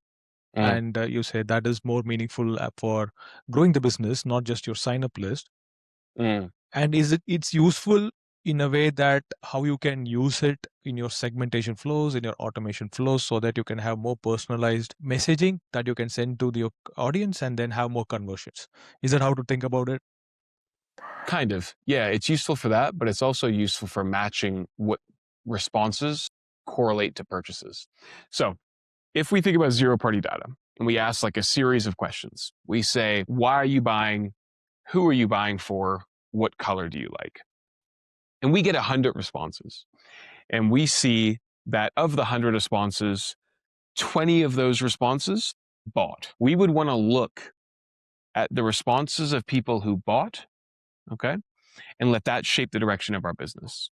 and you say that is more meaningful for growing the business, not just your sign up list. And it's useful in a way that how you can use it in your segmentation flows, in your automation flows, so that you can have more personalized messaging that you can send to the audience and then have more conversions. Is that how to think about it? Kind of. Yeah, it's useful for that, but it's also useful for matching what responses correlate to purchases. So if we think about zero-party data and we ask like a series of questions, we say, why are you buying? Who are you buying for? What color do you like? And we get 100 responses. And we see that of the 100 responses, 20 of those responses bought. We would want to look at the responses of people who bought, okay, and let that shape the direction of our business.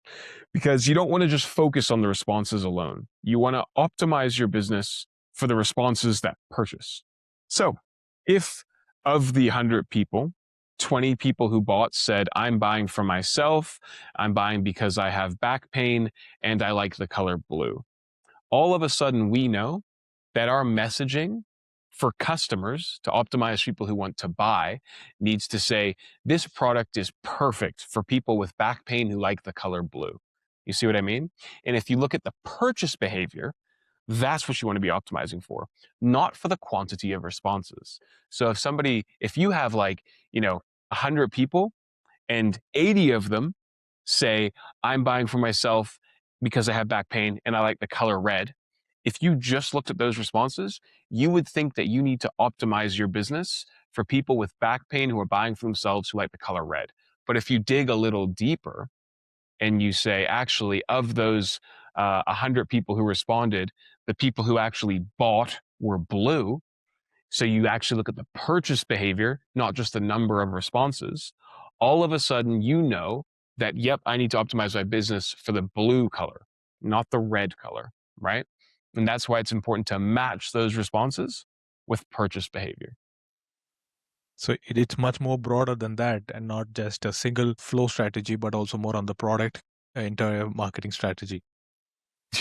Because you don't want to just focus on the responses alone. You want to optimize your business for the responses that purchase. So if of the 100 people, 20 people who bought said, I'm buying for myself, I'm buying because I have back pain, and I like the color blue. All of a sudden, we know that our messaging for customers to optimize people who want to buy needs to say, this product is perfect for people with back pain who like the color blue. You see what I mean? And if you look at the purchase behavior, that's what you want to be optimizing for, not for the quantity of responses. So if you have 100 people and 80 of them say, I'm buying for myself because I have back pain and I like the color red. If you just looked at those responses, you would think that you need to optimize your business for people with back pain who are buying for themselves who like the color red. But if you dig a little deeper and you say, actually, of those 100 people who responded, the people who actually bought were blue. So you actually look at the purchase behavior, not just the number of responses. All of a sudden, you know that, yep, I need to optimize my business for the blue color, not the red color, right? And that's why it's important to match those responses with purchase behavior. So it's much more broader than that and not just a single flow strategy, but also more on the product entire marketing strategy.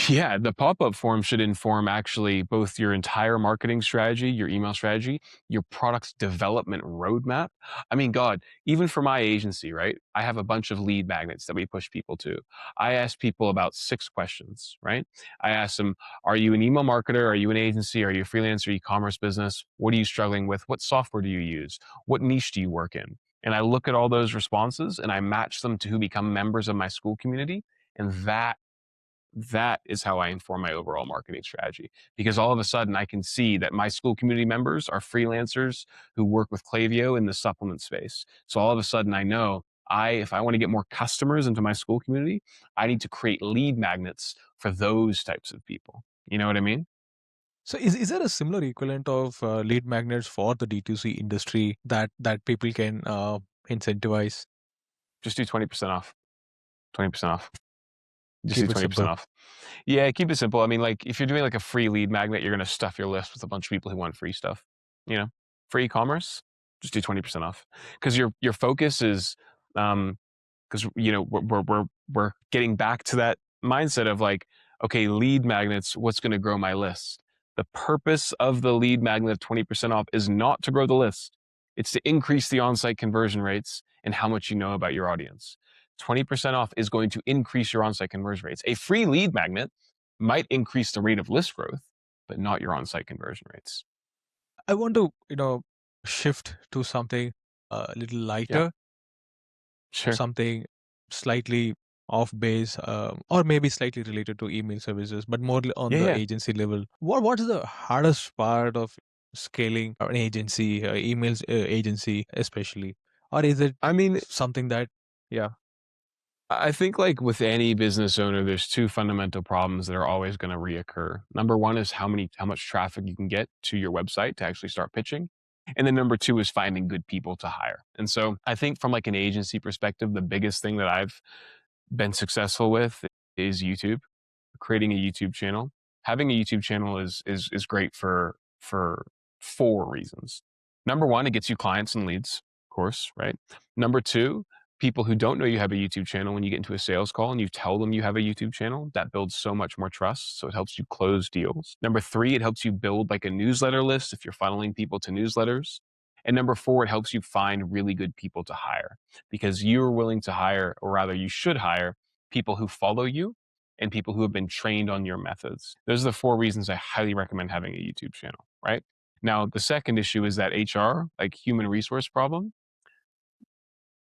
Yeah, the pop-up form should inform actually both your entire marketing strategy, your email strategy, your product's development roadmap. I mean, God, even for my agency, right? I have a bunch of lead magnets that we push people to. I ask people about 6 questions, right? I ask them, are you an email marketer? Are you an agency? Are you a freelancer, e-commerce business? What are you struggling with? What software do you use? What niche do you work in? And I look at all those responses and I match them to who become members of my school community. And that is how I inform my overall marketing strategy. Because all of a sudden I can see that my school community members are freelancers who work with Klaviyo in the supplement space. So all of a sudden I know if I want to get more customers into my school community, I need to create lead magnets for those types of people. You know what I mean? So is there a similar equivalent of lead magnets for the D2C industry that people can incentivize? Just do 20% off. 20% off. Just do Keep it 20% simple. off. Yeah, keep it simple. I mean, like if you're doing like a free lead magnet, you're going to stuff your list with a bunch of people who want free stuff. You know, for e-commerce, just do 20% off because your focus is because we're getting back to that mindset of like, okay, lead magnets, what's going to grow my list? The purpose of the lead magnet of 20% off is not to grow the list. It's to increase the on-site conversion rates and how much you know about your audience. 20% off is going to increase your on-site conversion rates. A free lead magnet might increase the rate of list growth, but not your on-site conversion rates. I want to, shift to something a little Yeah, lighter, sure. something slightly off base, or maybe slightly related to email services, but more on Yeah, the yeah. agency level. What is the hardest part of scaling an agency, emails agency especially, or is it I mean, something that, yeah, I think like with any business owner, there's 2 fundamental problems that are always going to reoccur. Number 1 is how much traffic you can get to your website to actually start pitching. And then number 2 is finding good people to hire. And so I think from like an agency perspective, the biggest thing that I've been successful with is YouTube, creating a YouTube channel. Having a YouTube channel is great for 4 reasons. Number 1, it gets you clients and leads, of course, right? Number 2, people who don't know you have a YouTube channel, when you get into a sales call and you tell them you have a YouTube channel, that builds so much more trust. So it helps you close deals. Number 3, it helps you build like a newsletter list if you're funneling people to newsletters. And number 4, it helps you find really good people to hire because you're willing to hire, or rather, you should hire people who follow you and people who have been trained on your methods. Those are the 4 reasons I highly recommend having a YouTube channel, right? Now, the second issue is that HR, like human resource problem,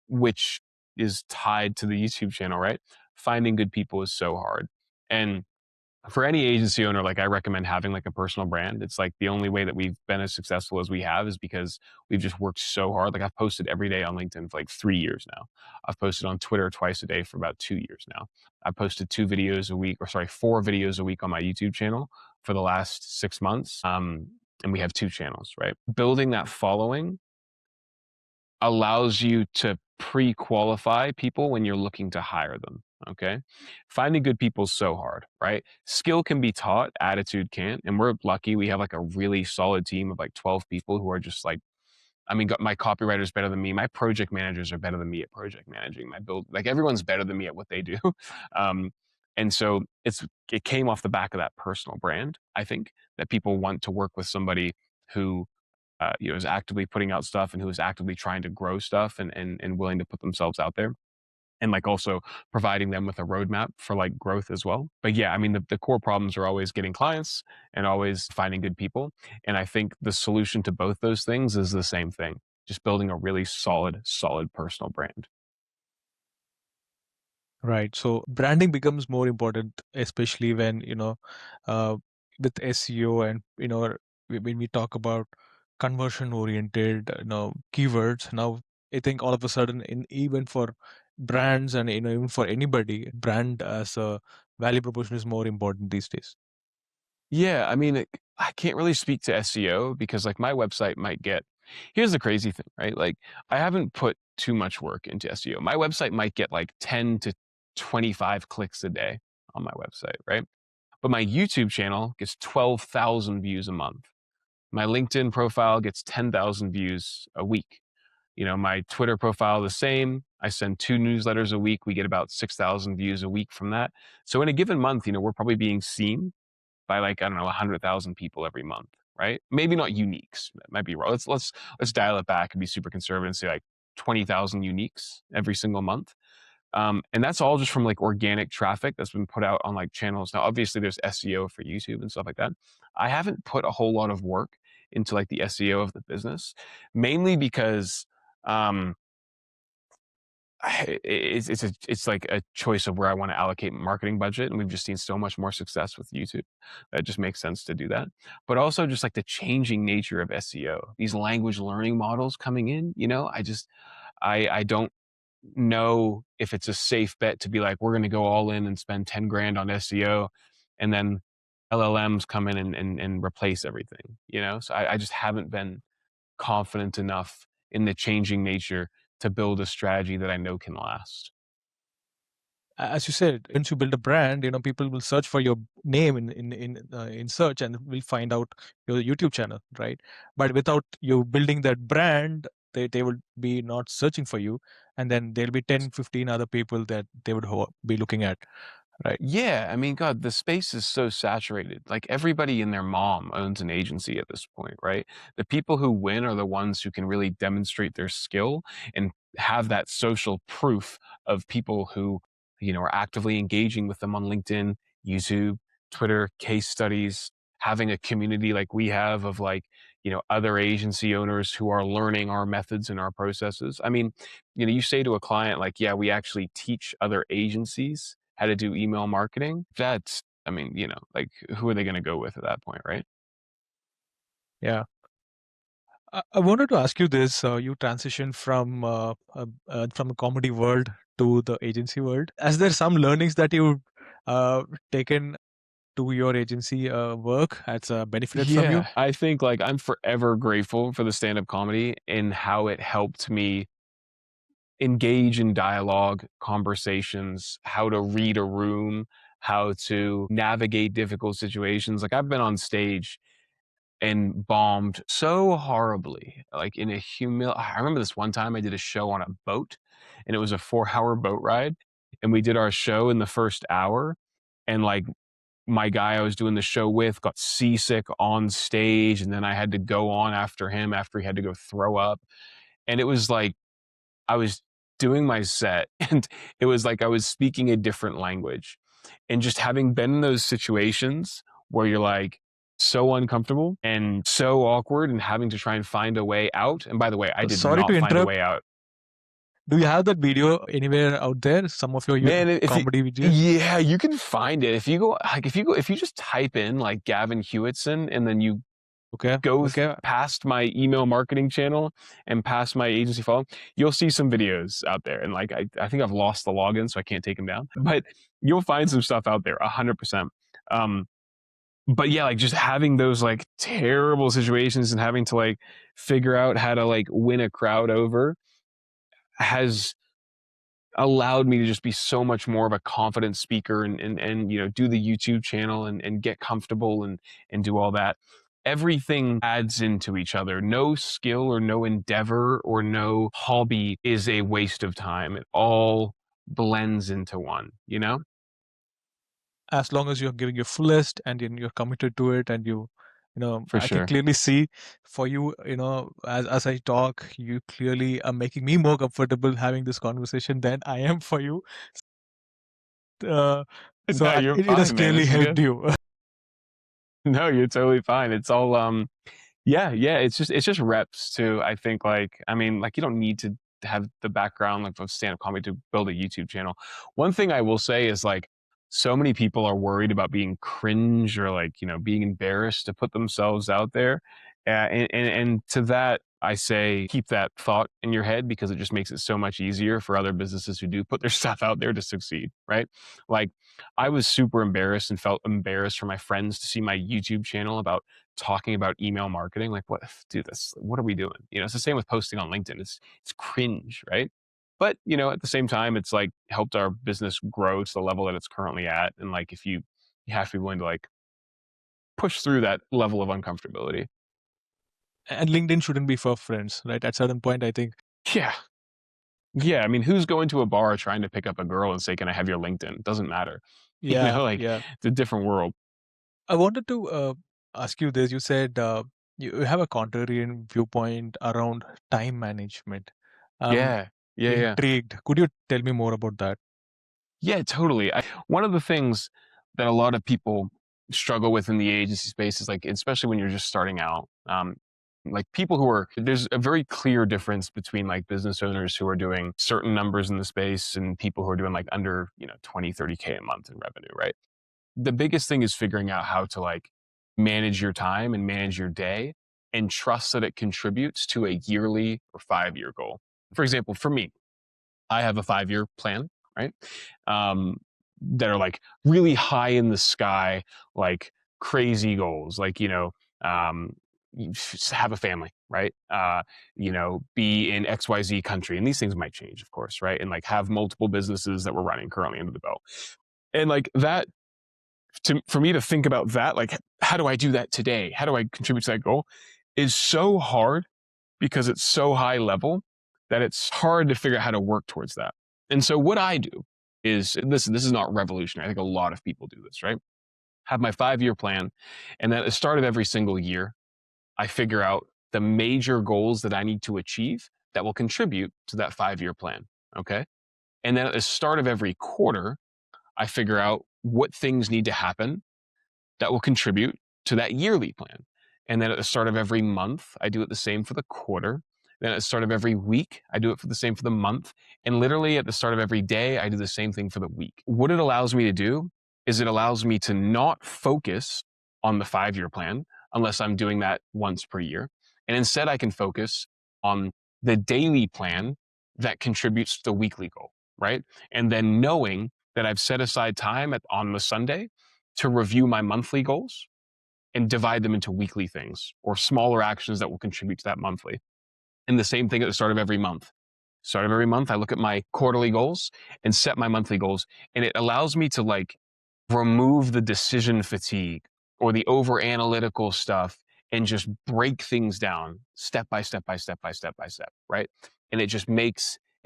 which is tied to the YouTube channel, right? Finding good people is so hard. And for any agency owner, like I recommend having like a personal brand. It's like the only way that we've been as successful as we have is because we've just worked so hard. Like I've posted every day on LinkedIn for like 3 years now. I've posted on Twitter twice a day for about 2 years now. I posted 2 videos a week, or sorry, 4 videos a week on my YouTube channel for the last 6 months. And we have 2 channels, right? Building that following allows you to pre-qualify people when you're looking to hire them. Okay. Finding good people is so hard, right? Skill can be taught, attitude can't. And we're lucky we have like a really solid team of like 12 people who are just like, I mean, my copywriter is better than me. My project managers are better than me at project managing. My build, like everyone's better than me at what they do. Um, and so it came off the back of that personal brand. I think that people want to work with somebody who is actively putting out stuff and who is actively trying to grow stuff and willing to put themselves out there and like also providing them with a roadmap for like growth as well. But yeah, I mean, the core problems are always getting clients and always finding good people. And I think the solution to both those things is the same thing, just building a really solid personal brand. right. So branding becomes more important, especially when, uh, with SEO and, when we talk about conversion oriented, keywords. Now, I think all of a sudden, even for brands and, even for anybody, brand as a value proposition is more important these days. Yeah, I mean, I can't really speak to SEO because like my website might get, here's the crazy thing, right? Like I haven't put too much work into SEO. My website might get like 10 to 25 clicks a day on my website, right? But my YouTube channel gets 12,000 views a month. My LinkedIn profile gets 10,000 views a week. My Twitter profile the same. I send 2 newsletters a week. We get about 6,000 views a week from that. So in a given month, we're probably being seen by like, I don't know, 100,000 people every month, right? Maybe not uniques. That might be wrong. Let's dial it back and be super conservative and say like 20,000 uniques every single month. And that's all just from like organic traffic that's been put out on like channels. Now, obviously there's SEO for YouTube and stuff like that. I haven't put a whole lot of work into like the SEO of the business, mainly because it's like a choice of where I want to allocate marketing budget. And we've just seen so much more success with YouTube. That just makes sense to do that. But also just like the changing nature of SEO, these language learning models coming in, I don't know if it's a safe bet to be like, we're going to go all in and spend 10 grand on SEO and then LLMs come in and replace everything, So I just haven't been confident enough in the changing nature to build a strategy that I know can last. As you said, once you build a brand, people will search for your name in search and will find out your YouTube channel, right? But without you building that brand, they will be not searching for you, and then there'll be 10, 15 other people that they would be looking at, right? Yeah, I mean, God, the space is so saturated. Like everybody and their mom owns an agency at this point, right? The people who win are the ones who can really demonstrate their skill and have that social proof of people who, are actively engaging with them on LinkedIn, YouTube, Twitter, case studies, having a community like we have of like, other agency owners who are learning our methods and our processes. I mean, you say to a client like, yeah, we actually teach other agencies how to do email marketing. That's, I mean, like who are they going to go with at that point, right? Yeah. I wanted to ask you this: you transitioned from a comedy world to the agency world. Is there some learnings that you've taken to your agency work that's benefited from you? Yeah, I think like I'm forever grateful for the stand-up comedy and how it helped me engage in dialogue, conversations, how to read a room, how to navigate difficult situations. Like I've been on stage and bombed so horribly, like in a I remember this one time I did a show on a boat and it was a 4-hour boat ride. And we did our show in the first hour. And like my guy I was doing the show with got seasick on stage. And then I had to go on after him after he had to go throw up. And it was like, I was doing my set and it was like I was speaking a different language. And just having been in those situations where you're like so uncomfortable and so awkward and having to try and find a way out. And by the way, I did Sorry to not find a interrupt. way out. Do you have that video anywhere out there? Some of your Man, if you, comedy videos? yeah, you can find it. If you just type in like Gavin Hewitson and then you Okay. go Okay. past my email marketing channel and past my agency follow, you'll see some videos out there. And like, I think I've lost the login, so I can't take them down, but you'll find some stuff out there 100%. But yeah, like just having those like terrible situations and having to like figure out how to like win a crowd over has allowed me to just be so much more of a confident speaker and do the YouTube channel and get comfortable and do all that. Everything adds into each other. No skill or no endeavor or no hobby is a waste of time. It all blends into one, As long as you're giving your fullest and you're committed to it, and For I can sure. clearly see for you, as I talk, you clearly are making me more comfortable having this conversation than I am for you. So No, you're it has fine, man. clearly This is helped good. you. No, you're totally fine. It's all yeah, it's just reps too. I think like I mean, like you don't need to have the background like of stand-up comedy to build a YouTube channel. One thing I will say is like so many people are worried about being cringe or like, being embarrassed to put themselves out there. And to that I say keep that thought in your head because it just makes it so much easier for other businesses who do put their stuff out there to succeed, right? Like I was super embarrassed and felt embarrassed for my friends to see my YouTube channel about talking about email marketing. Like, what are we doing? It's the same with posting on LinkedIn. It's cringe, right? But, at the same time, it's like helped our business grow to the level that it's currently at. And like, if you have to be willing to like push through that level of uncomfortability. And LinkedIn shouldn't be for friends, right? At certain point, I think Yeah. Yeah. I mean, who's going to a bar trying to pick up a girl and say, "Can I have your LinkedIn?" It doesn't matter. Yeah, Like yeah. it's a different world. I wanted to ask you this. You said you have a contrarian viewpoint around time management. I'm Yeah. Yeah. Yeah. intrigued. Could you tell me more about that? Yeah, totally. One of the things that a lot of people struggle with in the agency space is like, especially when you're just starting out, like people who are, there's a very clear difference between like business owners who are doing certain numbers in the space and people who are doing like under, 20, 30K a month in revenue, right? The biggest thing is figuring out how to like manage your time and manage your day and trust that it contributes to a yearly or 5-year goal. For example, for me, I have a 5-year plan, right? That are like really high in the sky, like crazy goals, like, um, have a family, right? Be in XYZ country. And these things might change, of course, right? And like have multiple businesses that we're running currently under the belt. And like that, for me to think about that, like, how do I do that today? How do I contribute to that goal? Is so hard because it's so high level that it's hard to figure out how to work towards that. And so what I do is, listen, this is not revolutionary. I think a lot of people do this, right? Have my 5-year plan. And then at the start of every single year, I figure out the major goals that I need to achieve that will contribute to that 5-year plan. Okay. And then at the start of every quarter, I figure out what things need to happen that will contribute to that yearly plan. And then at the start of every month, I do it the same for the quarter. Then at the start of every week, I do it for the same for the month. And literally at the start of every day, I do the same thing for the week. What it allows me to do is it allows me to not focus on the 5-year plan unless I'm doing that once per year. And instead, I can focus on the daily plan that contributes to the weekly goal, right? And then knowing that I've set aside time on the Sunday to review my monthly goals and divide them into weekly things or smaller actions that will contribute to that monthly. And the same thing at the start of every month. Start of every month, I look at my quarterly goals and set my monthly goals. And it allows me to like remove the decision fatigue or the over analytical stuff and just break things down step by step by step by step by step, right? And it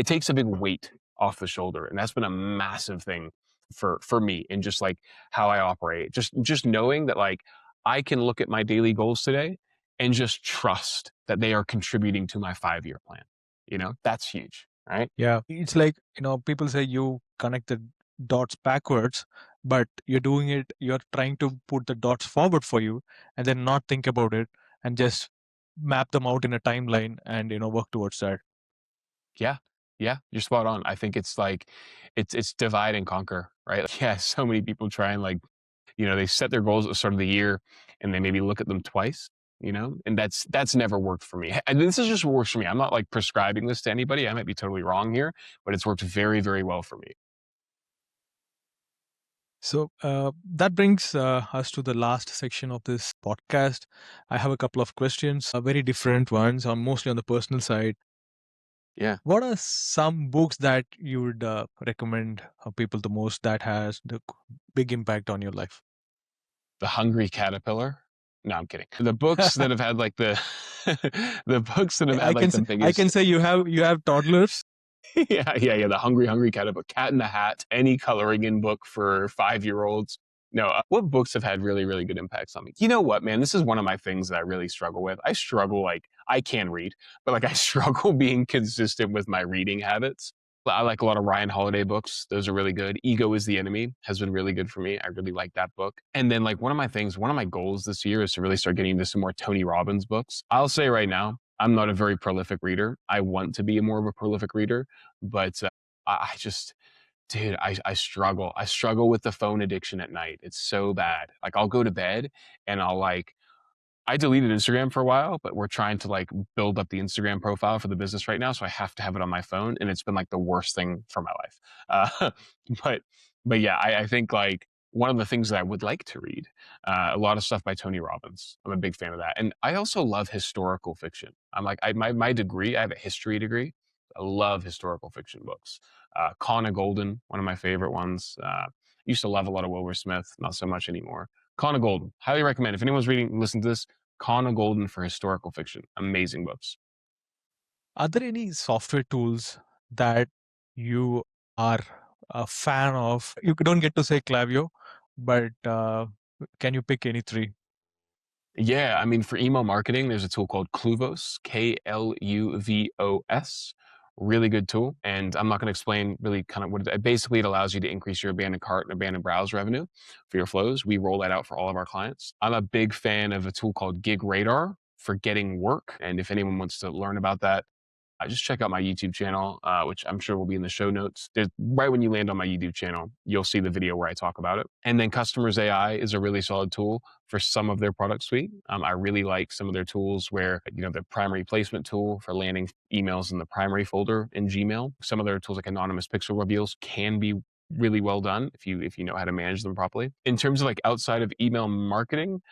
takes a big weight off the shoulder. And that's been a massive thing for me and just like how I operate. Just knowing that like I can look at my daily goals today and just trust that they are contributing to my 5-year plan. That's huge, right? Yeah, it's like, people say you connect the dots backwards, but you're trying to put the dots forward for you and then not think about it and just map them out in a timeline and, work towards that. Yeah. Yeah, you're spot on. I think it's like it's divide and conquer, right? Yeah, so many people try and like, they set their goals at the start of the year and they maybe look at them twice, and that's never worked for me. And this is just what works for me. I'm not like prescribing this to anybody. I might be totally wrong here, but it's worked very, very well for me. So that brings us to the last section of this podcast. I have a couple of questions, very different ones, mostly on the personal side. Yeah. What are some books that you would recommend people the most that has the big impact on your life? The Hungry Caterpillar. No, I'm kidding. The books that have had like the the books that have I had like can the say, I can biggest. say you have toddlers. Yeah, yeah, yeah. The Hungry Caterpillar, Cat in the Hat, any coloring in book for 5-year-olds. No, what books have had really, really good impacts on me? You know what, man? This is one of my things that I really struggle with. I struggle, like, I can read, but like, I struggle being consistent with my reading habits. I like a lot of Ryan Holiday books. Those are really good. Ego is the Enemy has been really good for me. I really like that book. And then, like, one of my goals this year is to really start getting into some more Tony Robbins books. I'll say right now, I'm not a very prolific reader. I want to be more of a prolific reader, but I just, dude, I struggle. I struggle with the phone addiction at night. It's so bad. Like I'll go to bed and I deleted Instagram for a while, but we're trying to like build up the Instagram profile for the business right now. So I have to have it on my phone. And it's been like the worst thing for my life. But, but yeah, I think like one of the things that I would like to read, a lot of stuff by Tony Robbins. I'm a big fan of that. And I also love historical fiction. I'm like, my degree, I have a history degree. I love historical fiction books. Connor Golden, one of my favorite ones. Used to love a lot of Wilbur Smith, not so much anymore. Connor Golden, highly recommend. If anyone's listening to this, Connor Golden for historical fiction. Amazing books. Are there any software tools that you are a fan of? You don't get to say Klaviyo, but can you pick any three? Yeah, I mean, for email marketing, there's a tool called Kluvos, Kluvos. Really good tool. And I'm not going to explain really kind of what it basically it allows you to increase your abandoned cart and abandoned browse revenue for your flows. We roll that out for all of our clients. I'm a big fan of a tool called Gig Radar for getting work. And if anyone wants to learn about that, just check out my YouTube channel, which I'm sure will be in the show notes. Right when you land on my YouTube channel, you'll see the video where I talk about it. And then Customers AI is a really solid tool for some of their product suite. I really like some of their tools where, the primary placement tool for landing emails in the primary folder in Gmail. Some of their tools like anonymous pixel reveals can be really well done if you know how to manage them properly. In terms of like outside of email marketing,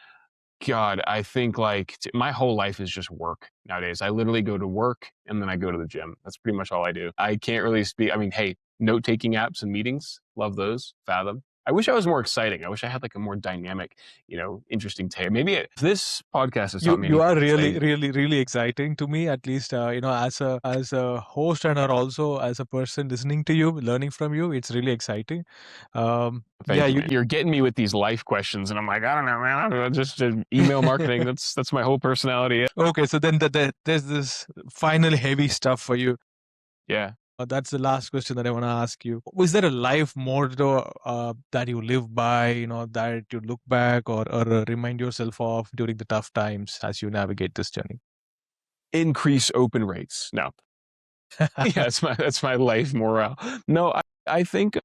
God, I think like my whole life is just work nowadays. I literally go to work and then I go to the gym. That's pretty much all I do. I can't really speak. I mean, hey, note taking apps and meetings, love those. Fathom. I wish I was more exciting. I wish I had like a more dynamic, interesting take. Maybe this podcast has taught me You anything. are It's really, saying, really, really exciting to me. At least as a host and or also as a person listening to you, learning from you, it's really exciting. Yeah, thank you, man. You're getting me with these life questions, and I'm like, I don't know, man. I don't know, just email marketing. That's my whole personality. Okay, so then there's this final heavy stuff for you. Yeah. That's the last question that I want to ask you. Was there a life motto that you live by, that you look back or remind yourself of during the tough times as you navigate this journey? Increase open rates. No. Yeah, that's my life morale. No, I think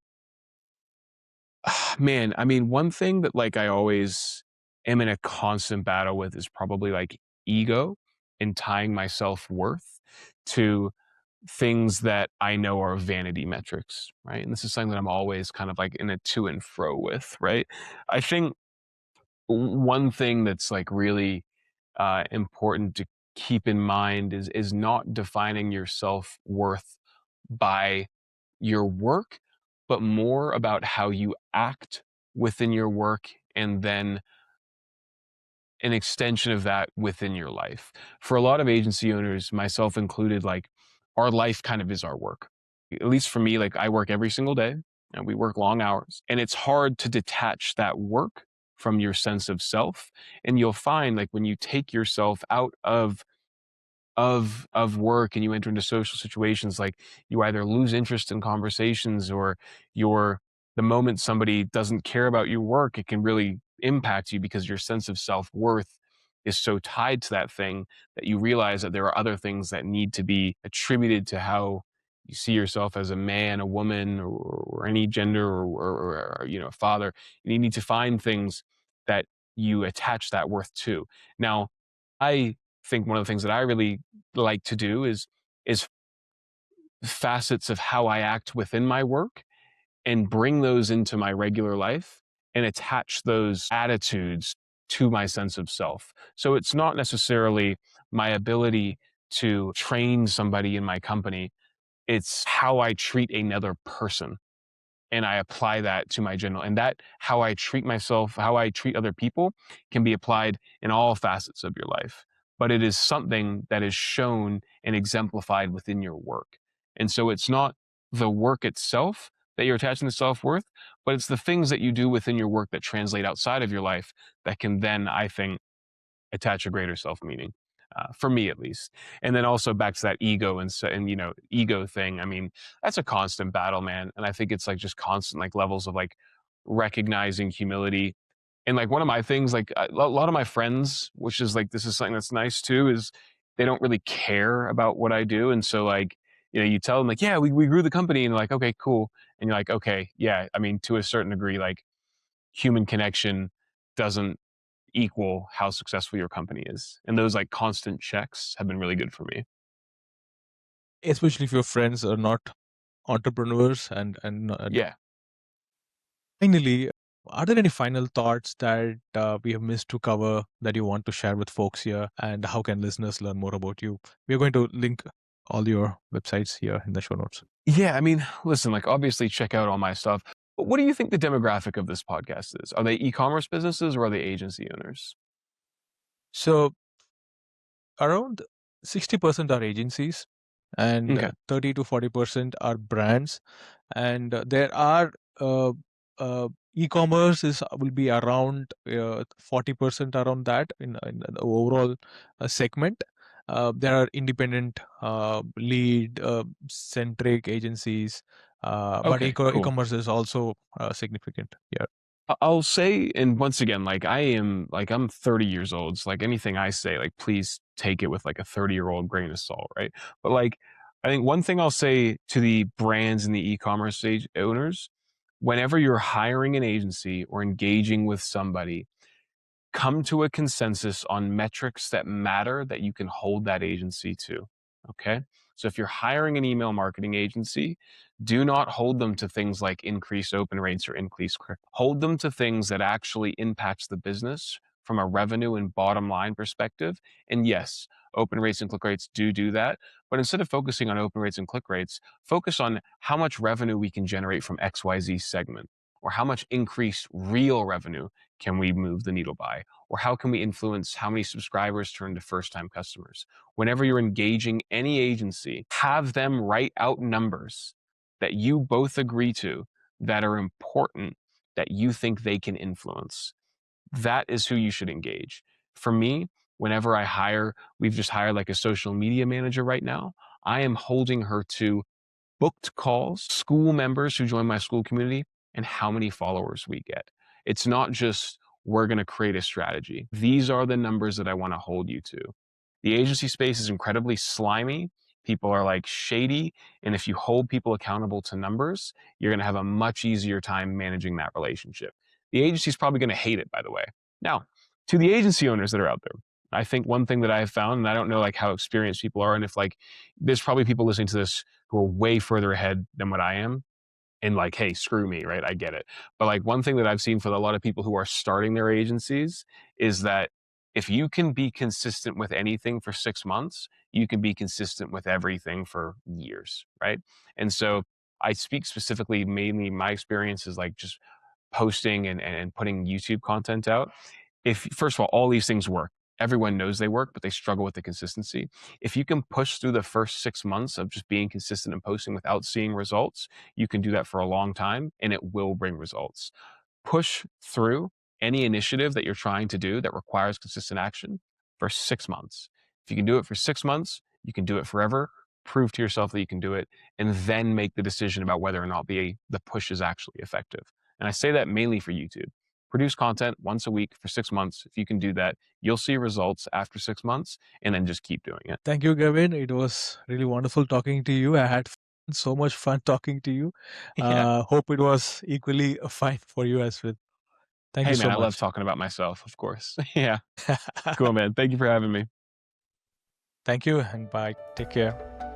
man, I mean, one thing that like I always am in a constant battle with is probably like ego and tying my self-worth to things that I know are vanity metrics, right? And this is something that I'm always kind of like in a to and fro with, right? I think one thing that's like really important to keep in mind is not defining your self-worth by your work, but more about how you act within your work and then an extension of that within your life. For a lot of agency owners, myself included, like our life kind of is our work. At least for me, like I work every single day and we work long hours, and it's hard to detach that work from your sense of self. And you'll find like when you take yourself out of work and you enter into social situations, like you either lose interest in conversations or your the moment somebody doesn't care about your work, it can really impact you because your sense of self-worth is so tied to that thing that you realize that there are other things that need to be attributed to how you see yourself as a man, a woman, or any gender, or a father. You need to find things that you attach that worth to. Now, I think one of the things that I really like to do is facets of how I act within my work and bring those into my regular life and attach those attitudes to my sense of self. So it's not necessarily my ability to train somebody in my company, it's how I treat another person and I apply that to my general. And that how I treat myself, how I treat other people can be applied in all facets of your life. But it is something that is shown and exemplified within your work. And so it's not the work itself that you're attaching to self-worth, but it's the things that you do within your work that translate outside of your life that can then, I think, attach a greater self-meaning. For me at least. And then also back to that ego and ego thing. I mean, that's a constant battle, man. And I think it's like just constant like levels of like recognizing humility. And like one of my things, like a lot of my friends, which is like this is something that's nice too, is they don't really care about what I do. And so like, you tell them like, yeah, we grew the company, and they're like, okay, cool. And you're like, okay, yeah. I mean, to a certain degree, like human connection doesn't equal how successful your company is. And those like constant checks have been really good for me. Especially if your friends are not entrepreneurs and Yeah. finally, are there any final thoughts that we have missed to cover that you want to share with folks here? And how can listeners learn more about you? We are going to link all your websites here in the show notes. Yeah. I mean, listen, like obviously check out all my stuff. But what do you think the demographic of this podcast is? Are they e-commerce businesses or are they agency owners? So around 60% are agencies, and Okay. 30 to 40% are brands. And there are e-commerce is will be around 40% around that in the overall segment. There are independent lead centric agencies, but Okay, cool. e-commerce is also significant. Yeah. I'll say, and once again, like I'm 30 years old. So like anything I say, like please take it with like a 30-year-old grain of salt, right? But like I think one thing I'll say to the brands and the e-commerce owners, whenever you're hiring an agency or engaging with somebody, come to a consensus on metrics that matter that you can hold that agency to. Okay. So if you're hiring an email marketing agency, do not hold them to things like increased open rates or increased click. Hold them to things that actually impacts the business from a revenue and bottom line perspective. And yes, open rates and click rates do that. But instead of focusing on open rates and click rates, focus on how much revenue we can generate from XYZ segment, or how much increased real revenue can we move the needle by? Or how can we influence how many subscribers turn to first time customers? Whenever you're engaging any agency, have them write out numbers that you both agree to that are important, that you think they can influence. That is who you should engage. For me, whenever I hire, we've just hired like a social media manager right now. I am holding her to booked calls, school members who join my school community, and how many followers we get. It's not just we're going to create a strategy. These are the numbers that I want to hold you to. The agency space is incredibly slimy. People are like shady. And if you hold people accountable to numbers, you're going to have a much easier time managing that relationship. The agency is probably going to hate it, by the way. Now, to the agency owners that are out there, I think one thing that I've found, and I don't know like how experienced people are, and if like there's probably people listening to this who are way further ahead than what I am, and like, hey, screw me, right? I get it. But like one thing that I've seen for a lot of people who are starting their agencies is that if you can be consistent with anything for 6 months, you can be consistent with everything for years, right? And so I speak specifically, mainly my experience is like just posting and putting YouTube content out. If first of all these things work, everyone knows they work, but they struggle with the consistency. If you can push through the first 6 months of just being consistent and posting without seeing results, you can do that for a long time and it will bring results. Push through any initiative that you're trying to do that requires consistent action for 6 months. If you can do it for 6 months, you can do it forever. Prove to yourself that you can do it, and then make the decision about whether or not the push is actually effective. And I say that mainly for YouTube. Produce content once a week for 6 months. If you can do that, you'll see results after 6 months, and then just keep doing it. Thank you, Gavin. It was really wonderful talking to you. I had so much fun talking to you. Yeah. Hope it was equally fine for you as well. Thank you Hey, man, so I love much. talking about myself, of course. Yeah. Cool, man. Thank you for having me. Thank you and bye. Take care.